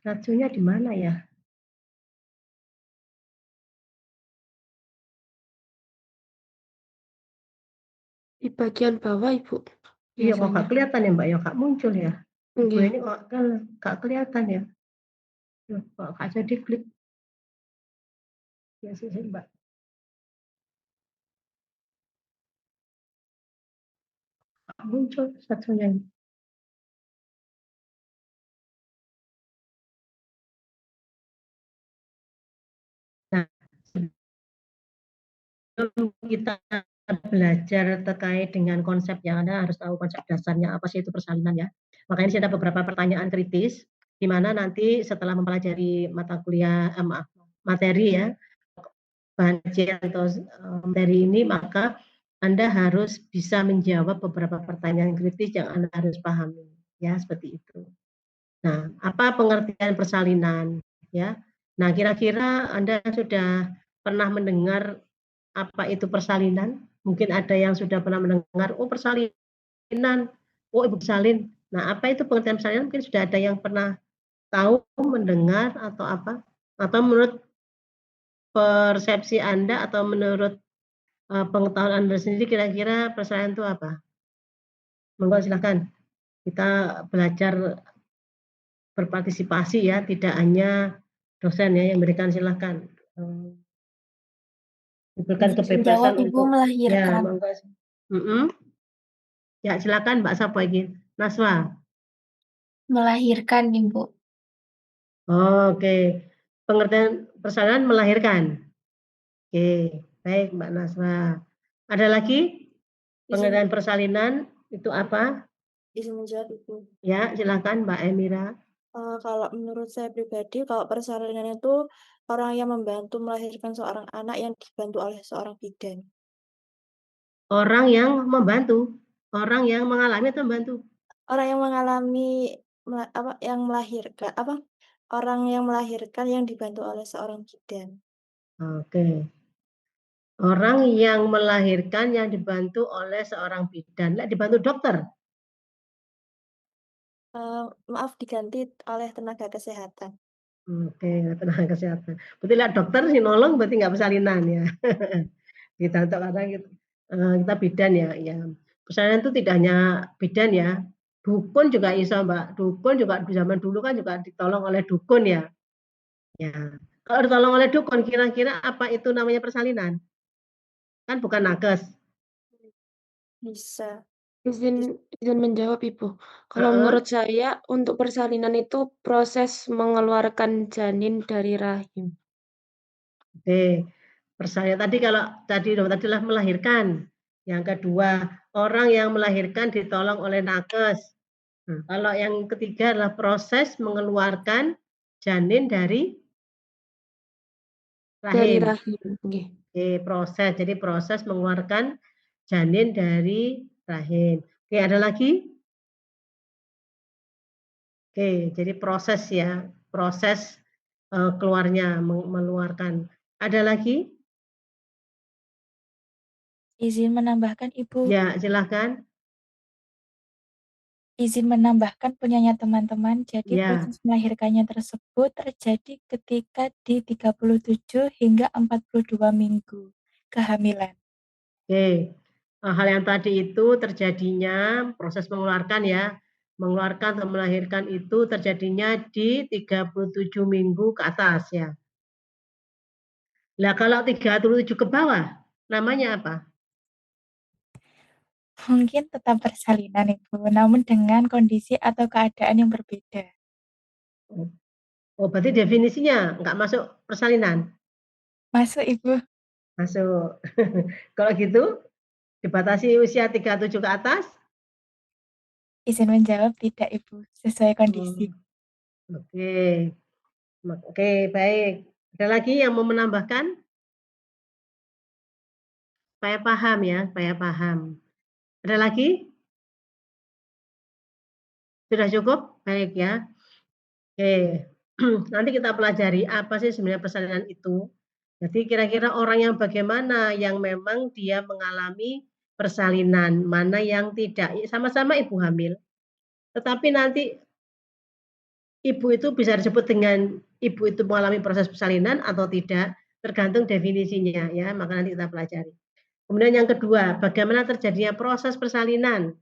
Rationya di mana ya? Di bagian bawah, Ibu, Iya, kok biasanya. nggak kelihatan ya, Mbak, ya? Nggak muncul ya? Ibu Nggih. ini kok kan nggak kelihatan ya? Loh, kok nggak jadi klik? Ya, sih, Mbak. Nggak muncul satunya ini. Nah, sebelum kita belajar terkait dengan konsep yang Anda harus tahu konsep dasarnya apa sih itu persalinan ya. Makanya di sini ada beberapa pertanyaan kritis di mana nanti setelah mempelajari mata kuliah materi ya, bahan kajian atau materi ini, maka Anda harus bisa menjawab beberapa pertanyaan kritis yang Anda harus pahami ya, seperti itu. Nah, apa pengertian persalinan ya? Nah, kira-kira Anda sudah pernah mendengar apa itu persalinan? Mungkin ada yang sudah pernah mendengar, oh persalinan, oh ibu salin. Nah, apa itu pengertian persalinan? Mungkin sudah ada yang pernah tahu, mendengar atau apa? Atau menurut persepsi Anda atau menurut pengetahuan Anda sendiri kira-kira persalinan itu apa? Monggo silakan. Kita belajar berpartisipasi ya, tidak hanya dosen ya yang memberikan, silakan. Diberikan Izin kebebasan menjawab, Ibu untuk ya, melahirkan. monggo. Ya, silakan Mbak Sapa iki. Naswa. Melahirkan, Ibu. Oke. Pengertian persalinan melahirkan. Oke, baik Mbak Naswa. Ada lagi? Izin, Pengertian persalinan itu apa? izin menjawab, Ibu. Ya, silakan Mbak Emira. Kalau menurut saya pribadi, kalau persalinan itu orang yang membantu melahirkan seorang anak yang dibantu oleh seorang bidan. Orang yang membantu, orang yang mengalami atau membantu? Orang yang mengalami yang melahirkan orang yang melahirkan yang dibantu oleh seorang bidan. Oke. Orang yang melahirkan yang dibantu oleh seorang bidan. Lah, dibantu dokter? Maaf, diganti oleh tenaga kesehatan. Oke, tenaga kesehatan. Berarti lah dokter sih nolong berarti nggak persalinan ya. Kita untuk kadang kita bidan ya, ya. Persalinan itu tidak hanya bidan ya, dukun juga iso Mbak. Dukun juga di zaman dulu kan juga ditolong oleh dukun ya. Ya. Kalau ditolong oleh dukun kira-kira apa itu namanya persalinan? Kan bukan nakes. Bisa. Izin izin menjawab, Ibu. Kalau Heeh. menurut saya, untuk persalinan itu proses mengeluarkan janin dari rahim. Oke. Persalinan tadi kalau tadilah melahirkan. Yang kedua, orang yang melahirkan ditolong oleh nakes. Nah, kalau yang ketiga adalah proses mengeluarkan janin dari Dari rahim. rahim, nggih. Oke, proses. Jadi proses mengeluarkan janin dari rahim. Oke, ada lagi? Oke, jadi proses ya, proses keluarnya, mengeluarkan. Ada lagi? Izin menambahkan, Ibu. Ya, silahkan. Izin menambahkan punyanya teman-teman, jadi Ya, proses melahirkannya tersebut terjadi ketika di 37 hingga 42 minggu kehamilan. oke. Hal yang tadi itu terjadinya proses mengeluarkan ya, mengeluarkan atau melahirkan itu terjadinya di 37 minggu ke atas ya. Lah kalau 37 ke bawah, namanya apa? Mungkin tetap persalinan, Ibu, namun dengan kondisi atau keadaan yang berbeda. Oh, berarti definisinya nggak masuk persalinan? Masuk, Ibu. Masuk. Kalau gitu, dibatasi usia 37 ke atas? Izin menjawab tidak, Ibu, sesuai kondisi. Hmm, oke. Oke, baik. Ada lagi yang mau menambahkan? Supaya paham ya, supaya paham. Ada lagi? Sudah cukup? Baik ya. Oke. Nanti kita pelajari apa sih sebenarnya persalinan itu. Jadi kira-kira orang yang bagaimana yang memang dia mengalami persalinan, mana yang tidak. Sama-sama ibu hamil. Tetapi nanti ibu itu bisa disebut dengan ibu itu mengalami proses persalinan atau tidak, tergantung definisinya ya, maka nanti kita pelajari. Kemudian yang kedua, bagaimana terjadinya proses persalinan?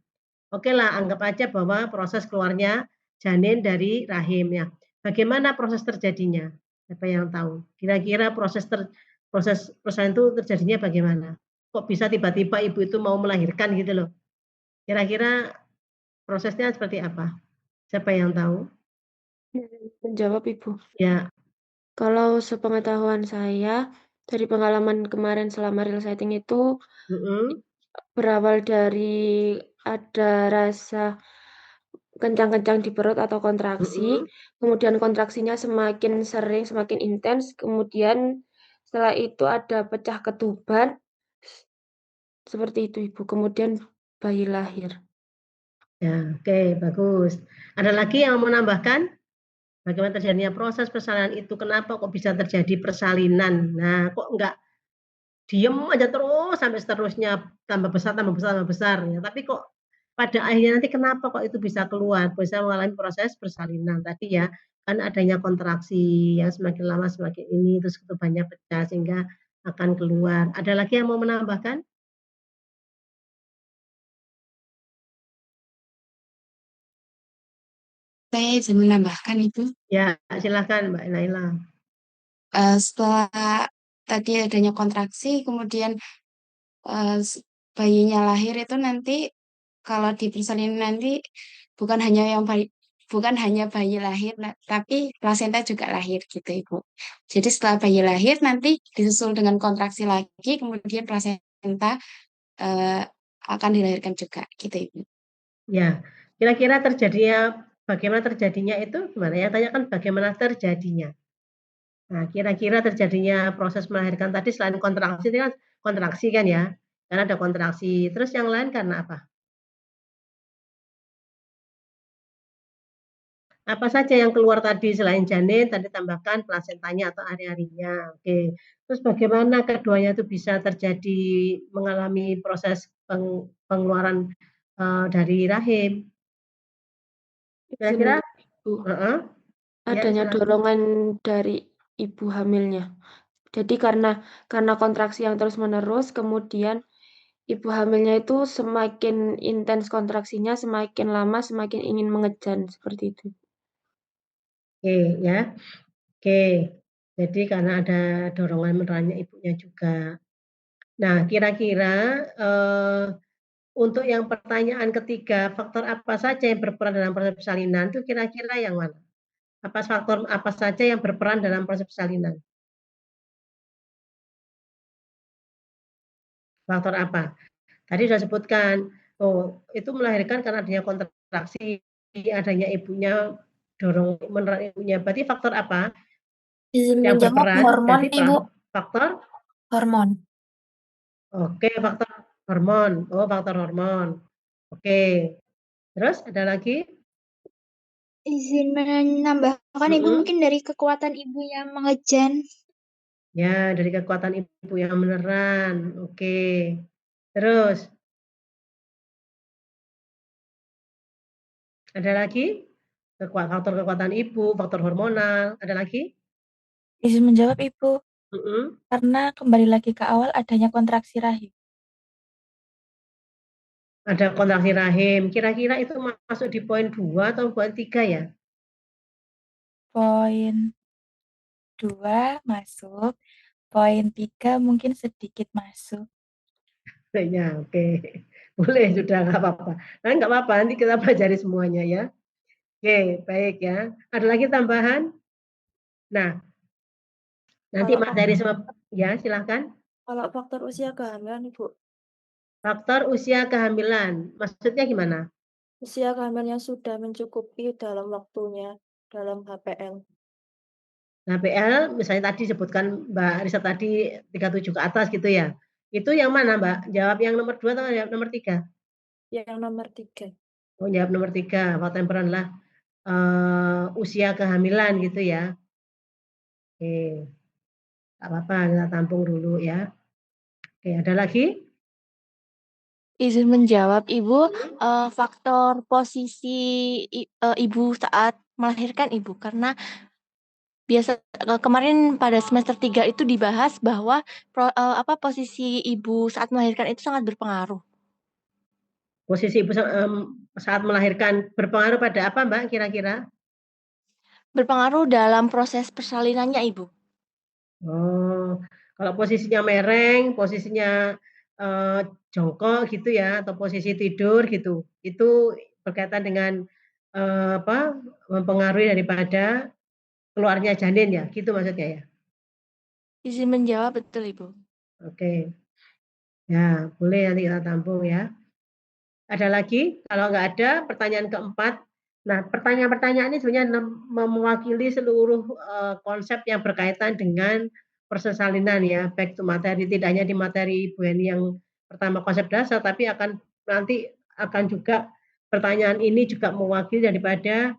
Oke lah, anggap aja bahwa proses keluarnya janin dari rahim ya. Bagaimana proses terjadinya? Siapa yang tahu? Kira-kira proses persalinan itu terjadinya bagaimana? Kok bisa tiba-tiba ibu itu mau melahirkan gitu loh? Kira-kira prosesnya seperti apa? Siapa yang tahu? Menjawab Ibu. Ya, Kalau sepengetahuan saya, dari pengalaman kemarin selama real setting itu mm-mm, berawal dari ada rasa kencang-kencang di perut atau kontraksi, mm-mm. kemudian kontraksinya semakin sering, semakin intens, kemudian setelah itu ada pecah ketuban, seperti itu Ibu, kemudian bayi lahir. Ya, oke, bagus. Ada lagi yang mau menambahkan? Bagaimana terjadinya proses persalinan itu? Kenapa kok bisa terjadi persalinan? Nah, kok enggak diem aja terus sampai seterusnya tambah besar, tambah besar, tambah besar. Ya, tapi kok pada akhirnya nanti kenapa kok itu bisa keluar, bisa mengalami proses persalinan tadi ya, kan adanya kontraksi yang semakin lama semakin ini, terus ketubannya pecah sehingga akan keluar. Ada lagi yang mau menambahkan? Saya izin menambahkan itu, Ya, silakan Mbak Naila. setelah tadi adanya kontraksi, kemudian bayinya lahir itu nanti kalau di persalinan nanti bukan hanya yang bayi, bukan hanya bayi lahir, tapi plasenta juga lahir gitu Ibu. Jadi setelah bayi lahir nanti disusul dengan kontraksi lagi, kemudian plasenta eh, akan dilahirkan juga gitu Ibu. Ya, kira-kira terjadinya bagaimana terjadinya itu gimana ya? Tanya kan bagaimana terjadinya. Nah, kira-kira terjadinya proses melahirkan tadi selain kontraksi itu kan kontraksi kan ya? Karena ada kontraksi. Terus yang lain karena apa? Apa saja yang keluar tadi selain janin, tadi tambahkan plasentanya atau ari-arinya. Oke. Terus bagaimana keduanya itu bisa terjadi mengalami proses pengeluaran dari rahim? Izin Kira-kira, Ibu, ya adanya silakan. dorongan dari ibu hamilnya. Jadi karena kontraksi yang terus-menerus, kemudian ibu hamilnya itu semakin intens kontraksinya, semakin lama semakin ingin mengejan, seperti itu. Oke, ya. Oke. Jadi karena ada dorongan meneranya ibunya juga. Nah, kira-kira untuk yang pertanyaan ketiga, faktor apa saja yang berperan dalam proses persalinan itu kira-kira yang mana? Apa faktor apa saja yang berperan dalam proses persalinan? Faktor apa? Tadi sudah sebutkan, oh itu melahirkan karena adanya kontraksi, adanya ibunya dorong menerang ibunya. Berarti faktor apa Izin yang menjawab berperan? hormon, Berarti Ibu. faktor, Hormon. oke, faktor hormon. Oh, faktor hormon. Oke. Terus ada lagi? Izin menambahkan Ibu Mm-mm. mungkin dari kekuatan Ibu yang mengejan. Ya, dari kekuatan ibu yang meneran. Oke. Terus, ada lagi? Faktor kekuatan ibu, faktor hormonal. Ada lagi? Izin menjawab, Ibu. Mm-mm. Karena kembali lagi ke awal adanya kontraksi rahim. Ada kontraksi rahim. Kira-kira itu masuk di poin 2 atau poin 3 ya? Poin 2 masuk, poin 3 mungkin sedikit masuk. Ya, oke. Boleh, sudah nggak apa-apa. Nah, nggak apa-apa, nanti kita pelajari semuanya ya. Oke, baik ya. Ada lagi tambahan? Nah, nanti Kalau materi sama, ya silahkan. kalau faktor usia kehamilan, Ibu, Faktor usia kehamilan. Maksudnya gimana? usia kehamilannya sudah mencukupi dalam waktunya, dalam HPL. HPL misalnya tadi sebutkan Mbak Risa tadi 37 ke atas gitu ya. Itu yang mana Mbak? Jawab yang nomor 2 atau jawab nomor 3? Yang nomor 3. Oh, jawab nomor 3. Faktor yang berperan adalah usia kehamilan gitu ya. Oke, tak apa-apa, kita tampung dulu ya. Oke, ada lagi? Izin menjawab, Ibu, faktor posisi Ibu saat melahirkan Ibu, karena biasa kemarin pada semester 3 itu dibahas bahwa posisi Ibu saat melahirkan itu sangat berpengaruh. Posisi Ibu saat melahirkan berpengaruh pada apa, Mbak, kira-kira? Berpengaruh dalam proses persalinannya, Ibu. Oh, kalau posisinya mereng, posisinya jongkok gitu ya, atau posisi tidur gitu, itu berkaitan dengan apa, mempengaruhi daripada keluarnya janin ya, gitu maksudnya ya? Izin menjawab, betul, Ibu. Oke. Ya, boleh nanti kita tampung ya. Ada lagi? Kalau nggak ada, pertanyaan keempat. Nah, pertanyaan-pertanyaan ini sebenarnya mewakili seluruh konsep yang berkaitan dengan persalinan ya, back to materi, tidak hanya di materi Ibu Heni yang pertama konsep dasar, tapi nanti akan juga pertanyaan ini juga mewakili daripada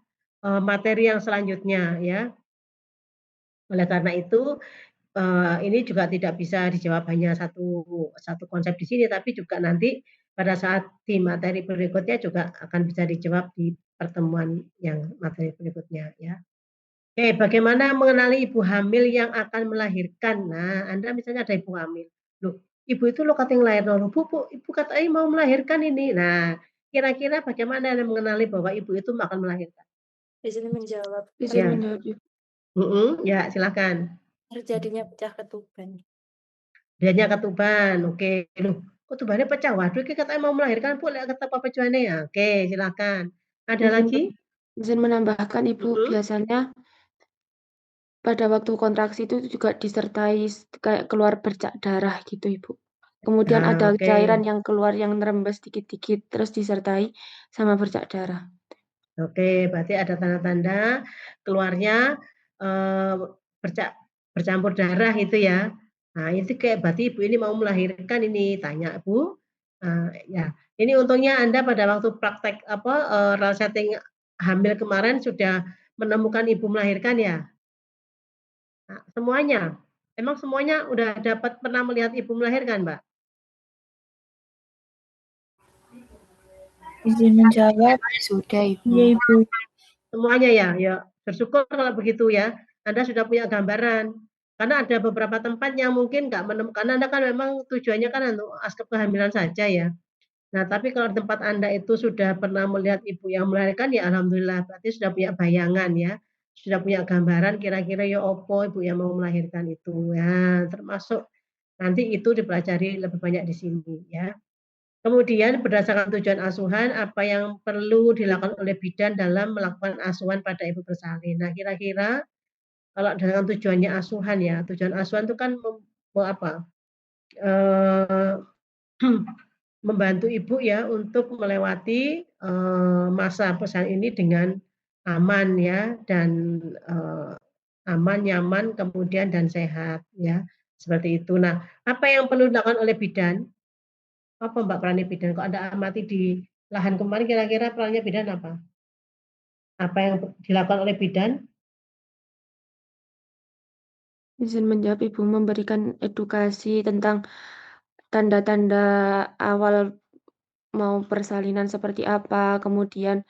materi yang selanjutnya ya. Oleh karena itu, ini juga tidak bisa dijawab hanya satu konsep di sini, tapi juga nanti pada saat di materi berikutnya juga akan bisa dijawab di pertemuan yang materi berikutnya ya. Oke, bagaimana mengenali ibu hamil yang akan melahirkan? Nah, Anda misalnya ada ibu hamil. Loh, ibu itu lo katanya lahir, loh, Bu, ibu katanya mau melahirkan ini. Nah, kira-kira bagaimana Anda mengenali bahwa ibu itu akan melahirkan? Izin menjawab. Izin Ya, menjawab, Ibu. ya silakan. Terjadinya pecah ketuban. Dianya ketuban, oke. Loh, kok tubannya pecah? Waduh, iki katanya mau melahirkan, Bu, lek ketep apa tujuannya ya? Oke, silakan. Ada lagi? Izin menambahkan, Ibu, biasanya pada waktu kontraksi itu juga disertai kayak keluar bercak darah gitu, Ibu. Kemudian Nah, ada oke. cairan yang keluar yang nerembes dikit-dikit, terus disertai sama bercak darah. Oke, berarti ada tanda-tanda keluarnya bercampur darah itu ya. Nah, itu kayak berarti ibu ini mau melahirkan ini, tanya Bu. Ya, ini untungnya Anda pada waktu praktek real setting hamil kemarin sudah menemukan ibu melahirkan ya. Nah, semuanya, emang semuanya udah pernah melihat ibu melahirkan, Mbak? Izin menjawab, Sudah, Ibu. iya Ibu. Semuanya ya, ya bersyukur kalau begitu ya. Anda sudah punya gambaran. Karena ada beberapa tempat yang mungkin nggak menemukan, Anda kan memang tujuannya kan untuk aspek kehamilan saja ya. Nah, tapi kalau di tempat Anda itu sudah pernah melihat ibu yang melahirkan, ya alhamdulillah, berarti sudah punya bayangan ya. Sudah punya gambaran kira-kira ya opo ibu yang mau melahirkan itu. Ya, termasuk nanti itu dipelajari lebih banyak di sini ya. Kemudian berdasarkan tujuan asuhan, apa yang perlu dilakukan oleh bidan dalam melakukan asuhan pada ibu bersalin. Nah, kira-kira kalau dengan tujuannya asuhan ya, tujuan asuhan itu kan membantu ibu ya untuk melewati masa persalinan ini dengan aman ya dan aman, nyaman, kemudian dan sehat ya seperti itu. Nah, apa yang perlu dilakukan oleh bidan? Apa Mbak perannya bidan? Kok Anda amati di lahan kemarin kira-kira perannya bidan apa? Apa yang dilakukan oleh bidan? Izin menjawab, Ibu, memberikan edukasi tentang tanda-tanda awal mau persalinan seperti apa, kemudian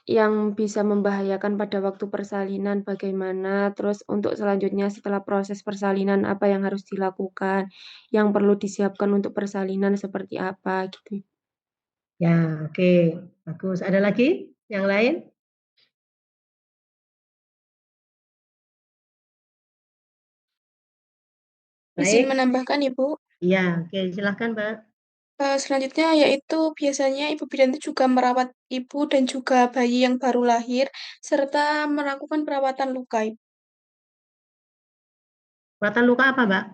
yang bisa membahayakan pada waktu persalinan bagaimana, terus untuk selanjutnya setelah proses persalinan apa yang harus dilakukan, yang perlu disiapkan untuk persalinan seperti apa gitu. Ya, oke. Bagus. Ada lagi yang lain? Izin Baik. menambahkan, Ibu. Iya, oke. Silahkan, Mbak. Selanjutnya yaitu biasanya ibu bidan itu juga merawat ibu dan juga bayi yang baru lahir serta melakukan perawatan luka. Perawatan luka apa, Mbak?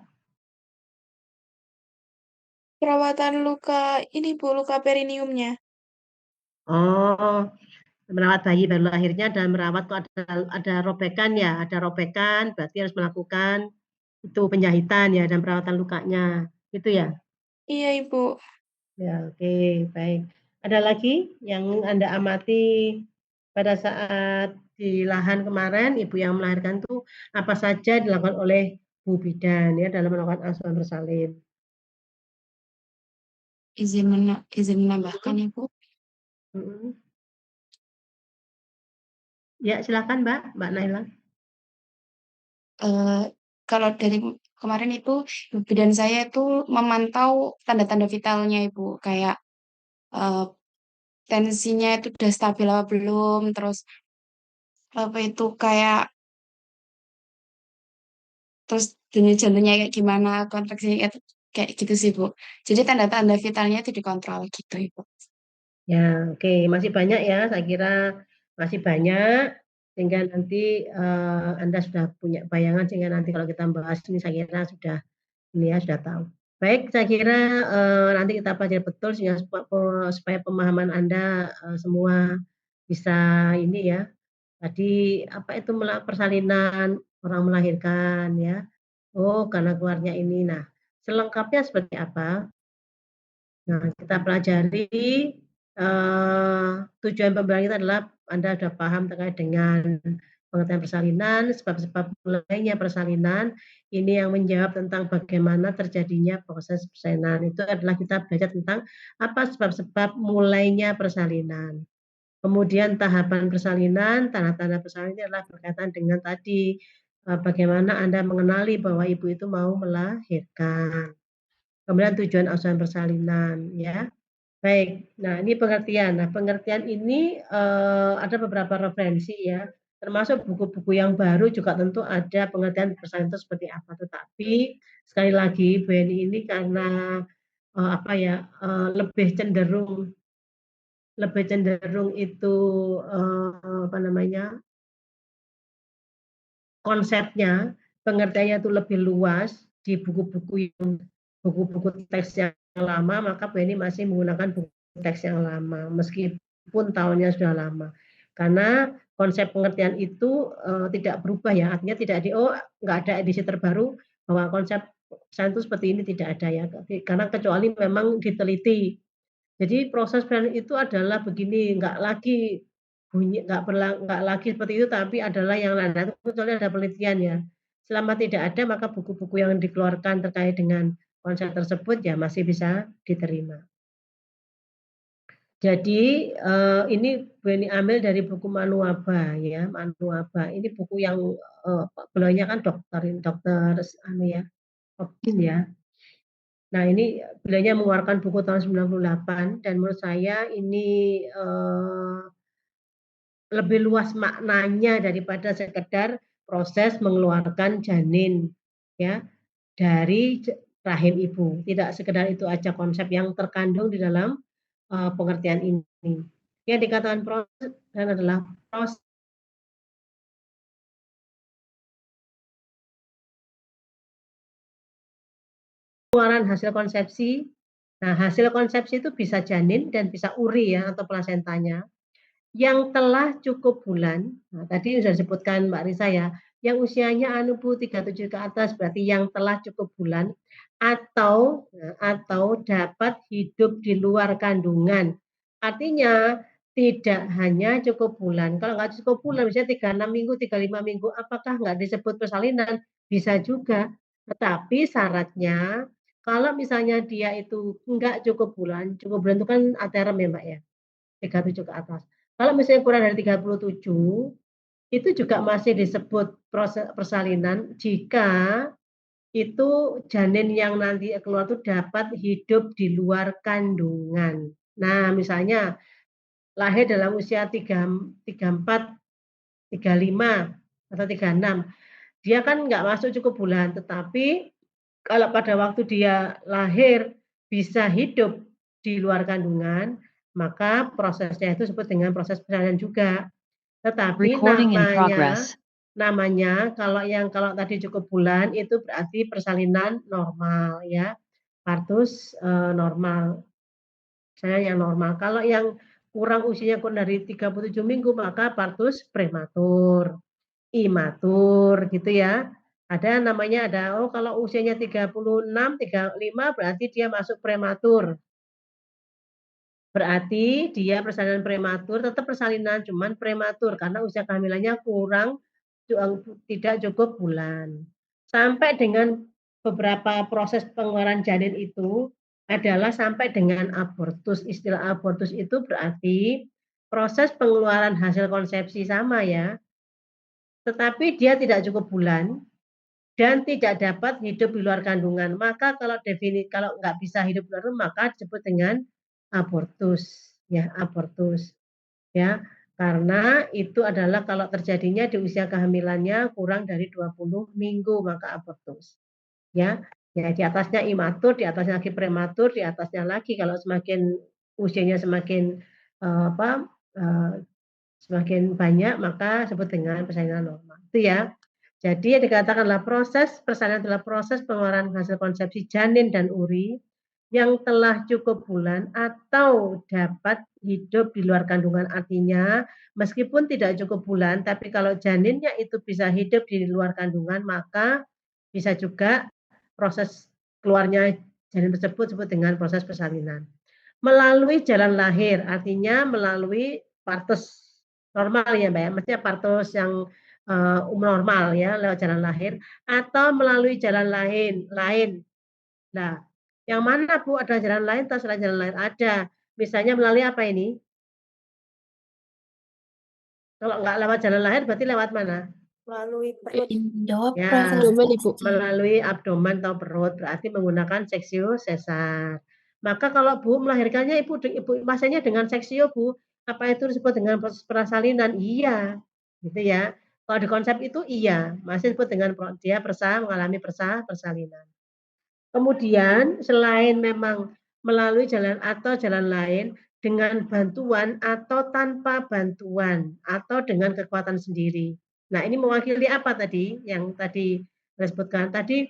Perawatan luka ini Bu, luka periniumnya. Oh, merawat bayi baru lahirnya dan merawat kok ada robekan ya, ada robekan berarti harus melakukan itu penjahitan ya dan perawatan lukanya. Itu ya. Iya Ibu. Ya, oke, baik. Ada lagi yang Anda amati pada saat di lahan kemarin ibu yang melahirkan itu apa saja dilakukan oleh Bu Bidan ya dalam melakukan asuhan bersalin? izin menambahkan ya Bu. Mhm. Ya silakan Mbak Naila. Kalau dari kemarin itu bidan saya itu memantau tanda-tanda vitalnya Ibu, kayak eh, tensinya itu udah stabil apa belum, terus apa itu terus denyut jantungnya kayak gimana, kontraksinya kayak gitu sih Bu. Jadi tanda-tanda vitalnya itu dikontrol gitu Ibu. Ya, oke, masih banyak ya, saya kira masih banyak, sehingga nanti Anda sudah punya bayangan, sehingga nanti kalau kita bahas ini saya kira sudah ini ya sudah tahu. Baik, saya kira nanti kita pelajari betul sehingga supaya pemahaman Anda semua bisa ini ya. Tadi apa itu persalinan orang melahirkan ya. Oh, karena keluarnya ini. Nah, selengkapnya seperti apa? Nah, kita pelajari tujuan pembelajaran kita adalah Anda sudah paham terkait dengan pengertian persalinan, sebab-sebab mulainya persalinan, ini yang menjawab tentang bagaimana terjadinya proses persalinan. Itu adalah kita belajar tentang apa sebab-sebab mulainya persalinan. Kemudian tahapan persalinan, tanda-tanda persalinan ini adalah berkaitan dengan tadi bagaimana Anda mengenali bahwa ibu itu mau melahirkan. Kemudian tujuan asuhan persalinan ya. Baik, nah ini pengertian. Nah pengertian ini ada beberapa referensi ya, termasuk buku-buku yang baru juga tentu ada pengertian persalinan itu seperti apa. Tetapi sekali lagi Bu Eni ini karena apa ya lebih cenderung itu apa namanya konsepnya, pengertiannya itu lebih luas di buku-buku teks yang lama, maka Bu Eni masih menggunakan buku teks yang lama, meskipun tahunnya sudah lama. Karena konsep pengertian itu tidak berubah ya, artinya nggak ada edisi terbaru bahwa konsep sains itu seperti ini tidak ada ya, karena kecuali memang diteliti. Jadi proses planning itu adalah begini, nggak lagi bunyi, nggak lagi seperti itu, tapi adalah yang lain. Nah, itu kecuali ada penelitian ya. Selama tidak ada, maka buku-buku yang dikeluarkan terkait dengan konsep tersebut ya masih bisa diterima. Jadi ini Bu Eni ambil dari buku Manuaba ya, Manuaba. Ini buku yang beliaunya kan dokter ya, Hopkins ya. Nah ini beliaunya mengeluarkan buku tahun 98 dan menurut saya ini lebih luas maknanya daripada sekedar proses mengeluarkan janin ya dari rahim ibu. Tidak sekedar itu aja konsep yang terkandung di dalam pengertian ini. Yang dikatakan proses adalah proses pengeluaran hasil konsepsi. Nah, hasil konsepsi itu bisa janin dan bisa uri ya atau plasentanya yang telah cukup bulan. Nah, tadi sudah disebutkan Mbak Risa ya, yang usianya 37 ke atas berarti yang telah cukup bulan atau dapat hidup di luar kandungan. Artinya tidak hanya cukup bulan. Kalau nggak cukup bulan, misalnya 36 minggu, 35 minggu, apakah nggak disebut persalinan? Bisa juga. Tetapi syaratnya kalau misalnya dia itu nggak cukup bulan itu kan aterem ya Mbak ya, 37 ke atas. Kalau misalnya kurang dari 37, itu juga masih disebut proses persalinan jika itu janin yang nanti keluar itu dapat hidup di luar kandungan. Nah, misalnya lahir dalam usia 34, 35, atau 36. Dia kan nggak masuk cukup bulan, tetapi kalau pada waktu dia lahir bisa hidup di luar kandungan, maka prosesnya itu disebut dengan proses persalinan juga. Tetapi namanya kalau tadi cukup bulan itu berarti persalinan normal ya, partus normal. Saya yang normal. Kalau yang usianya kurang dari 37 minggu maka partus prematur, imatur gitu ya. Ada namanya kalau usianya 36, 35 berarti dia masuk prematur. Berarti dia persalinan prematur, tetap persalinan cuman prematur karena usia kehamilannya tidak cukup bulan. Sampai dengan beberapa proses pengeluaran janin itu adalah sampai dengan abortus. Istilah abortus itu berarti proses pengeluaran hasil konsepsi sama ya, tetapi dia tidak cukup bulan dan tidak dapat hidup di luar kandungan. Maka kalau nggak bisa hidup di luar kandungan, maka disebut dengan abortus, ya abortus, ya. Karena itu adalah kalau terjadinya di usia kehamilannya kurang dari 20 minggu, maka abortus. Ya, ya di atasnya imatur, di atasnya lagi prematur, di atasnya lagi kalau semakin usianya semakin semakin banyak maka disebut dengan persalinan normal. Itu ya. Jadi yang dikatakanlah proses persalinan adalah proses pengeluaran hasil konsepsi janin dan uri yang telah cukup bulan atau dapat hidup di luar kandungan. Artinya meskipun tidak cukup bulan, tapi kalau janinnya itu bisa hidup di luar kandungan, maka bisa juga proses keluarnya janin tersebut disebut dengan proses persalinan. Melalui jalan lahir, artinya melalui partus normal ya Mbak ya, maksudnya partus yang normal ya lewat jalan lahir atau melalui jalan lain. Nah, yang mana Bu ada jalan lain atau selain jalan lain? Ada. Misalnya melalui apa ini? Kalau nggak lewat jalan lahir berarti lewat mana? Melalui perut. Jawab Ya, proses melalui abdomen atau perut berarti menggunakan seksio sesar. Maka kalau Bu melahirkannya ibu masanya dengan seksio Bu, apa itu disebut dengan proses persalinan? Iya, gitu ya. Kalau di konsep itu iya, masih disebut dengan dia mengalami persalinan. Kemudian selain memang melalui jalan atau jalan lain dengan bantuan atau tanpa bantuan atau dengan kekuatan sendiri. Nah, ini mewakili apa tadi yang tadi disebutkan tadi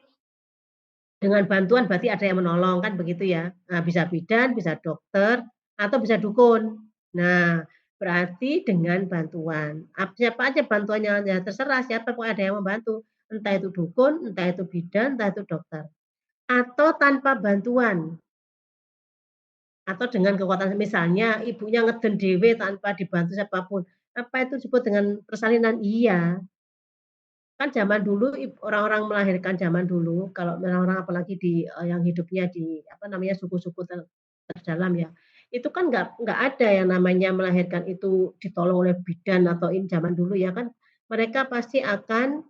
dengan bantuan berarti ada yang menolong kan begitu ya. Nah, bisa bidan, bisa dokter atau bisa dukun. Nah, berarti dengan bantuan. Siapa aja bantuannya ya terserah siapa pokoknya ada yang membantu. Entah itu dukun, entah itu bidan, entah itu dokter. Atau tanpa bantuan. Atau dengan kekuatan misalnya ibunya ngeden dewe tanpa dibantu siapapun. Apa itu disebut dengan persalinan? Iya. Kan zaman dulu orang-orang melahirkan zaman dulu kalau orang-orang apalagi yang hidupnya di suku-suku terdalam ya. Itu kan nggak ada yang namanya melahirkan itu ditolong oleh bidan atau zaman dulu ya kan. Mereka pasti akan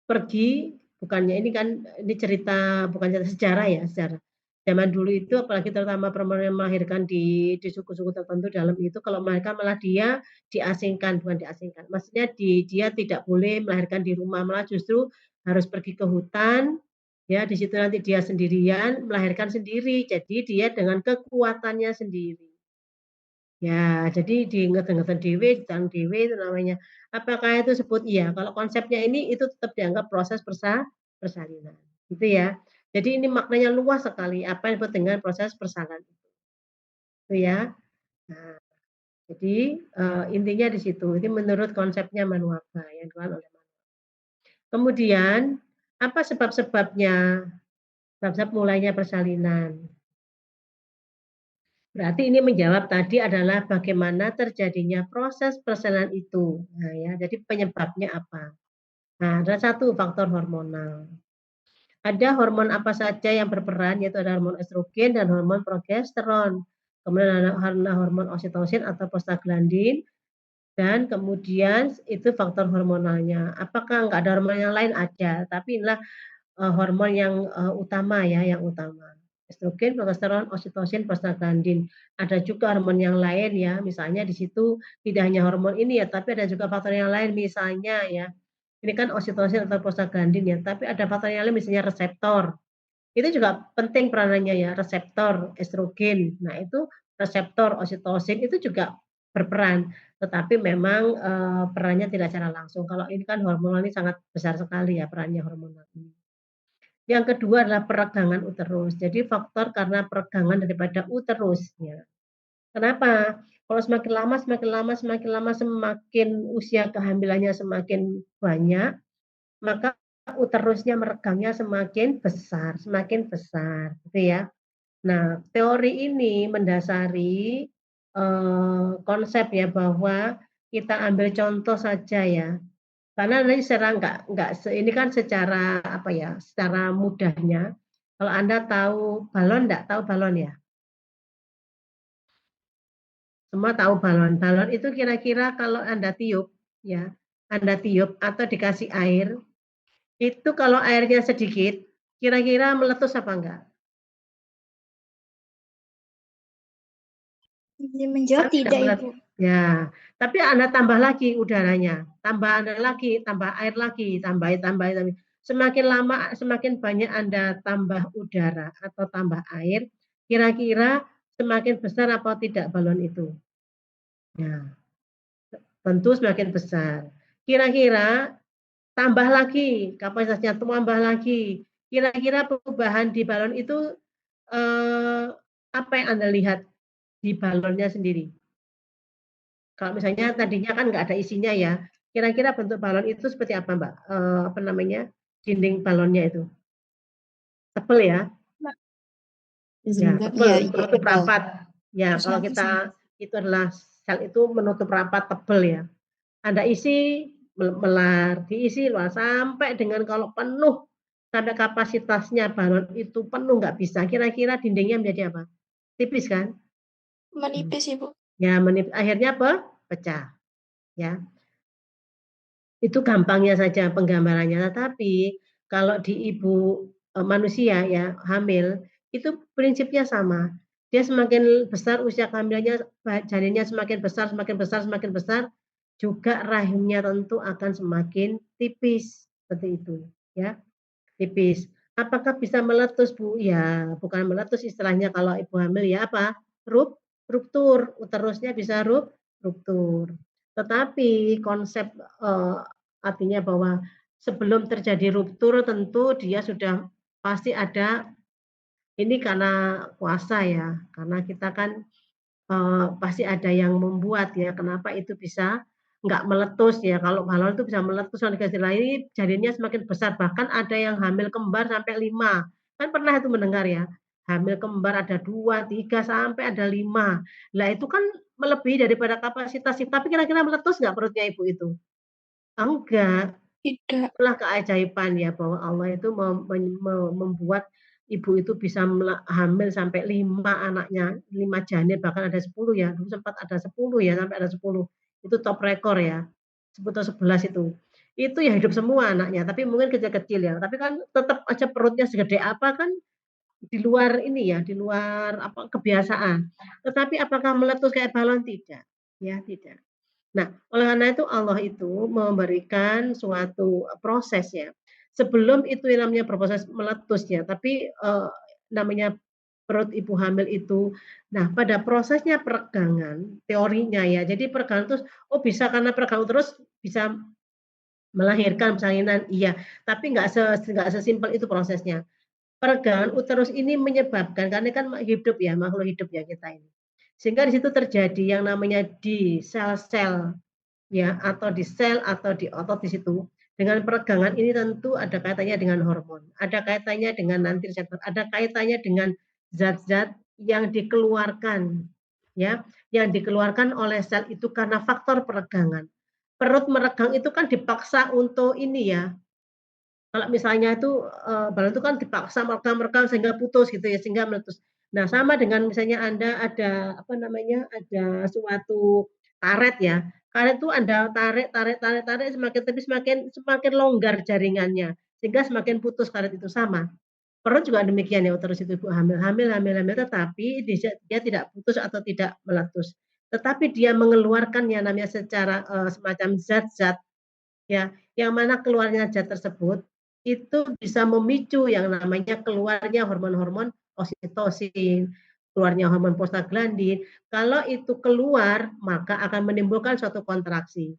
pergi bukannya ini kan ini cerita bukan cerita sejarah ya, sejarah. Zaman dulu itu apalagi terutama perempuan yang melahirkan di suku-suku tertentu dalam itu kalau mereka malah dia diasingkan, bukan diasingkan. Maksudnya dia tidak boleh melahirkan di rumah, malah justru harus pergi ke hutan, ya di situ nanti dia sendirian melahirkan sendiri. Jadi dia dengan kekuatannya sendiri. Ya, jadi diinget-ingetan dewe, ditang dewe itu namanya. Apakah itu sebut iya? Kalau konsepnya ini itu tetap dianggap proses persalinan. Gitu ya. Jadi ini maknanya luas sekali apa yang disebut dengan proses persalinan itu ya. Nah, jadi intinya di situ. Ini menurut konsepnya Manuaba yang dikeluarkan oleh Manuaba. Kemudian apa sebab-sebabnya? Sebab-sebab mulainya persalinan. Berarti ini menjawab tadi adalah bagaimana terjadinya proses persalinan itu. Nah, ya, jadi penyebabnya apa? Nah, ada satu faktor hormonal. Ada hormon apa saja yang berperan, yaitu ada hormon estrogen dan hormon progesteron. Kemudian ada hormon oksitosin atau prostaglandin, dan kemudian itu faktor hormonalnya. Apakah enggak ada hormon yang lain? Ada, tapi inilah hormon yang utama ya, yang utama. Estrogen, progesteron, oksitosin, prostaglandin. Ada juga hormon yang lain ya, misalnya di situ tidak hanya hormon ini ya, tapi ada juga faktor yang lain misalnya ya. Ini kan oksitosin atau prostaglandin ya, tapi ada faktor yang lain misalnya reseptor. Itu juga penting peranannya ya, reseptor estrogen. Nah, itu reseptor oksitosin itu juga berperan, tetapi memang perannya tidak secara langsung. Kalau ini kan hormonal ini sangat besar sekali ya perannya hormonal ini. Yang kedua adalah peregangan uterus. Jadi faktor karena peregangan daripada uterus. Ya. Kenapa? Kalau semakin lama, semakin usia kehamilannya semakin banyak, maka uterusnya meregangnya semakin besar, gitu ya. Nah, teori ini mendasari konsep ya bahwa kita ambil contoh saja ya. Karena nanti secara ini kan secara secara mudahnya Kalau Anda tahu balon enggak? Tahu balon ya? Semua tahu balon. Balon itu kira-kira kalau Anda tiup, ya, Anda tiup atau dikasih air, itu kalau airnya sedikit, kira-kira meletus apa enggak? Izin menjawab Kan tidak tidak, Ibu. meletus. Ya, tapi Anda tambah lagi udaranya, tambah Anda lagi, tambah air lagi, tambah. Semakin lama, semakin banyak Anda tambah udara atau tambah air, kira-kira semakin besar apa tidak balon itu? Ya, tentu semakin besar. Kira-kira tambah lagi, kapasitasnya tambah lagi. Kira-kira perubahan di balon itu apa yang Anda lihat di balonnya sendiri? Kalau misalnya tadinya kan nggak ada isinya ya, kira-kira bentuk balon itu seperti apa, Mbak? Apa namanya, dinding balonnya itu? Tebel ya? Ya, Ya, tebel, iya, menutup betul. rapat. Ya, Terus kalau nanti kita itu adalah sel itu menutup rapat tebel ya. Anda isi melar, diisi luar sampai dengan kalau penuh sampai kapasitasnya balon itu penuh nggak bisa. Kira-kira dindingnya menjadi apa? Tipis kan? Menipis, Ibu. Ya, akhirnya apa? Pecah. Ya, itu gampangnya saja penggambarannya. Tetapi kalau di ibu manusia ya hamil itu prinsipnya sama. Dia semakin besar usia kehamilannya, janinnya semakin besar, semakin besar, semakin besar, juga rahimnya tentu akan semakin tipis seperti itu, ya tipis. Apakah bisa meletus, Bu? Ya, bukan meletus istilahnya kalau ibu hamil ya apa? Ruptur, uterusnya bisa ruptur. Tetapi konsep artinya bahwa sebelum terjadi ruptur tentu dia sudah pasti ada ini karena kuasa ya, karena kita kan pasti ada yang membuat ya, kenapa itu bisa nggak meletus ya, kalau balon itu bisa meletus kalau dikasih air jarinnya semakin besar, bahkan ada yang hamil kembar sampai 5, kan pernah itu mendengar ya, hamil kembar ada 2, 3, sampai ada 5. Lah itu kan melebihi daripada kapasitas, tapi kira-kira meletus nggak perutnya ibu itu? Enggak. Tidak. Itulah keajaiban ya bahwa Allah itu membuat ibu itu bisa hamil sampai 5 anaknya, 5 janin bahkan ada 10 ya, dulu sempat ada 10 ya, sampai ada 10. Itu top rekor ya, 10 atau 11 itu. Itu ya hidup semua anaknya, tapi mungkin kecil-kecil ya, tapi kan tetap aja perutnya segede apa kan di luar ini ya, di luar apa kebiasaan. Tetapi apakah meletus kayak balon? Tidak, ya tidak. Nah, oleh karena itu Allah itu memberikan suatu proses ya. Sebelum itu yang namanya berproses meletus ya, tapi namanya perut ibu hamil itu, nah pada prosesnya peregangan, teorinya ya, jadi peregangan terus, oh bisa karena peregangan terus bisa melahirkan persalinan, iya, tapi nggak sesimpel itu prosesnya. Peregangan uterus ini menyebabkan, karena kan hidup ya, makhluk hidup ya kita ini. Sehingga di situ terjadi yang namanya di sel-sel ya atau di sel atau di otot di situ. Dengan peregangan ini tentu ada kaitannya dengan hormon, ada kaitannya dengan nanti reseptor, ada kaitannya dengan zat-zat yang dikeluarkan ya, yang dikeluarkan oleh sel itu karena faktor peregangan. Perut meregang itu kan dipaksa untuk ini ya, kalau misalnya itu, balon itu kan dipaksa meregang-meregang sehingga putus gitu ya, sehingga meletus. Nah, sama dengan misalnya Anda ada, apa namanya, ada suatu karet ya, karet itu Anda tarik, semakin tipis semakin semakin longgar jaringannya, sehingga semakin putus karet itu, sama. Perut juga demikian ya, terus itu Ibu hamil, tetapi dia tidak putus atau tidak meletus. Tetapi dia mengeluarkan yang namanya secara, semacam zat-zat ya, yang mana keluarnya zat tersebut, itu bisa memicu yang namanya keluarnya hormon-hormon oksitosin, keluarnya hormon prostaglandin. Kalau itu keluar, maka akan menimbulkan suatu kontraksi.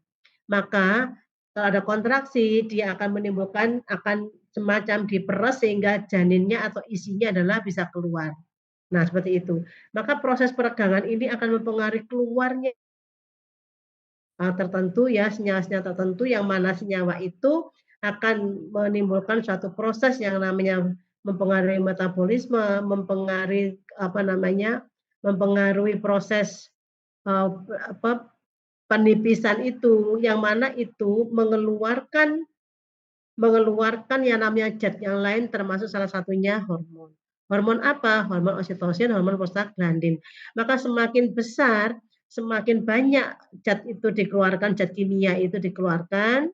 Maka kalau ada kontraksi, dia akan menimbulkan akan semacam diperes sehingga janinnya atau isinya adalah bisa keluar. Nah, seperti itu. Maka proses peregangan ini akan mempengaruhi keluarnya tertentu ya, senyawa-senyawa tertentu yang mana senyawa itu akan menimbulkan suatu proses yang namanya mempengaruhi metabolisme, mempengaruhi apa namanya, mempengaruhi proses apa, penipisan itu, yang mana itu mengeluarkan mengeluarkan yang namanya zat yang lain termasuk salah satunya hormon. Hormon apa? Hormon oksitosin, hormon prostaglandin. Maka semakin besar, semakin banyak zat itu dikeluarkan, zat kimia itu dikeluarkan,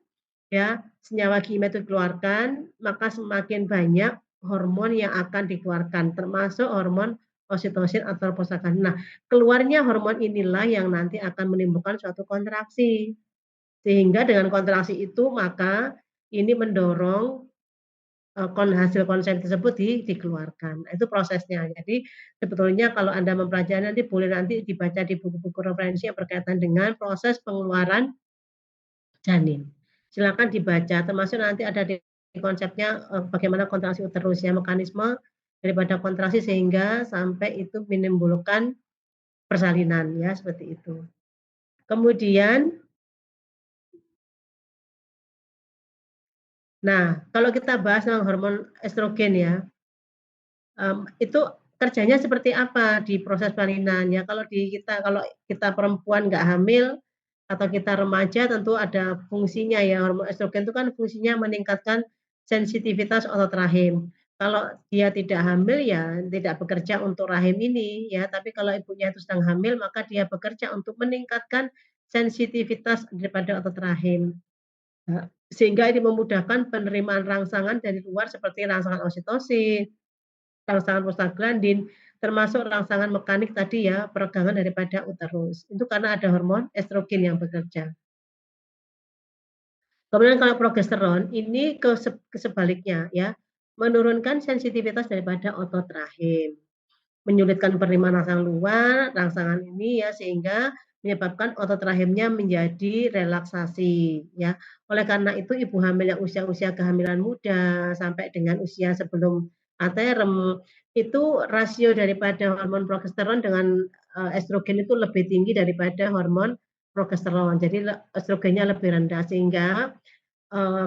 ya, senyawa kimia itu dikeluarkan, maka semakin banyak hormon yang akan dikeluarkan, termasuk hormon oksitosin atau prostaglandin. Nah, keluarnya hormon inilah yang nanti akan menimbulkan suatu kontraksi. Sehingga dengan kontraksi itu maka ini mendorong hasil konsen tersebut dikeluarkan. Itu prosesnya. Jadi sebetulnya kalau Anda mempelajari nanti boleh nanti dibaca di buku-buku referensi yang berkaitan dengan proses pengeluaran janin. Silakan dibaca, termasuk nanti ada di konsepnya bagaimana kontraksi uterus ya, mekanisme daripada kontraksi sehingga sampai itu menimbulkan persalinan ya, seperti itu. Kemudian nah, kalau kita bahas tentang hormon estrogen ya, itu kerjanya seperti apa di proses persalinan ya. Kalau kita perempuan nggak hamil atau kita remaja tentu ada fungsinya ya. Hormon estrogen itu kan fungsinya meningkatkan sensitivitas otot rahim. Kalau dia tidak hamil ya tidak bekerja untuk rahim ini ya, tapi kalau ibunya itu sedang hamil maka dia bekerja untuk meningkatkan sensitivitas daripada otot rahim. Sehingga ini memudahkan penerimaan rangsangan dari luar seperti rangsangan oksitosin, rangsangan prostaglandin, termasuk rangsangan mekanik tadi ya, peregangan daripada uterus. Itu karena ada hormon estrogen yang bekerja. Kemudian kalau progesteron ini sebaliknya ya, menurunkan sensitivitas daripada otot rahim, menyulitkan penerimaan rangsangan luar, rangsangan ini ya sehingga menyebabkan otot rahimnya menjadi relaksasi ya. Oleh karena itu ibu hamil yang usia-usia kehamilan muda sampai dengan usia sebelum anterem itu rasio daripada hormon progesteron dengan estrogen itu lebih tinggi daripada hormon progesteron. Jadi estrogennya lebih rendah sehingga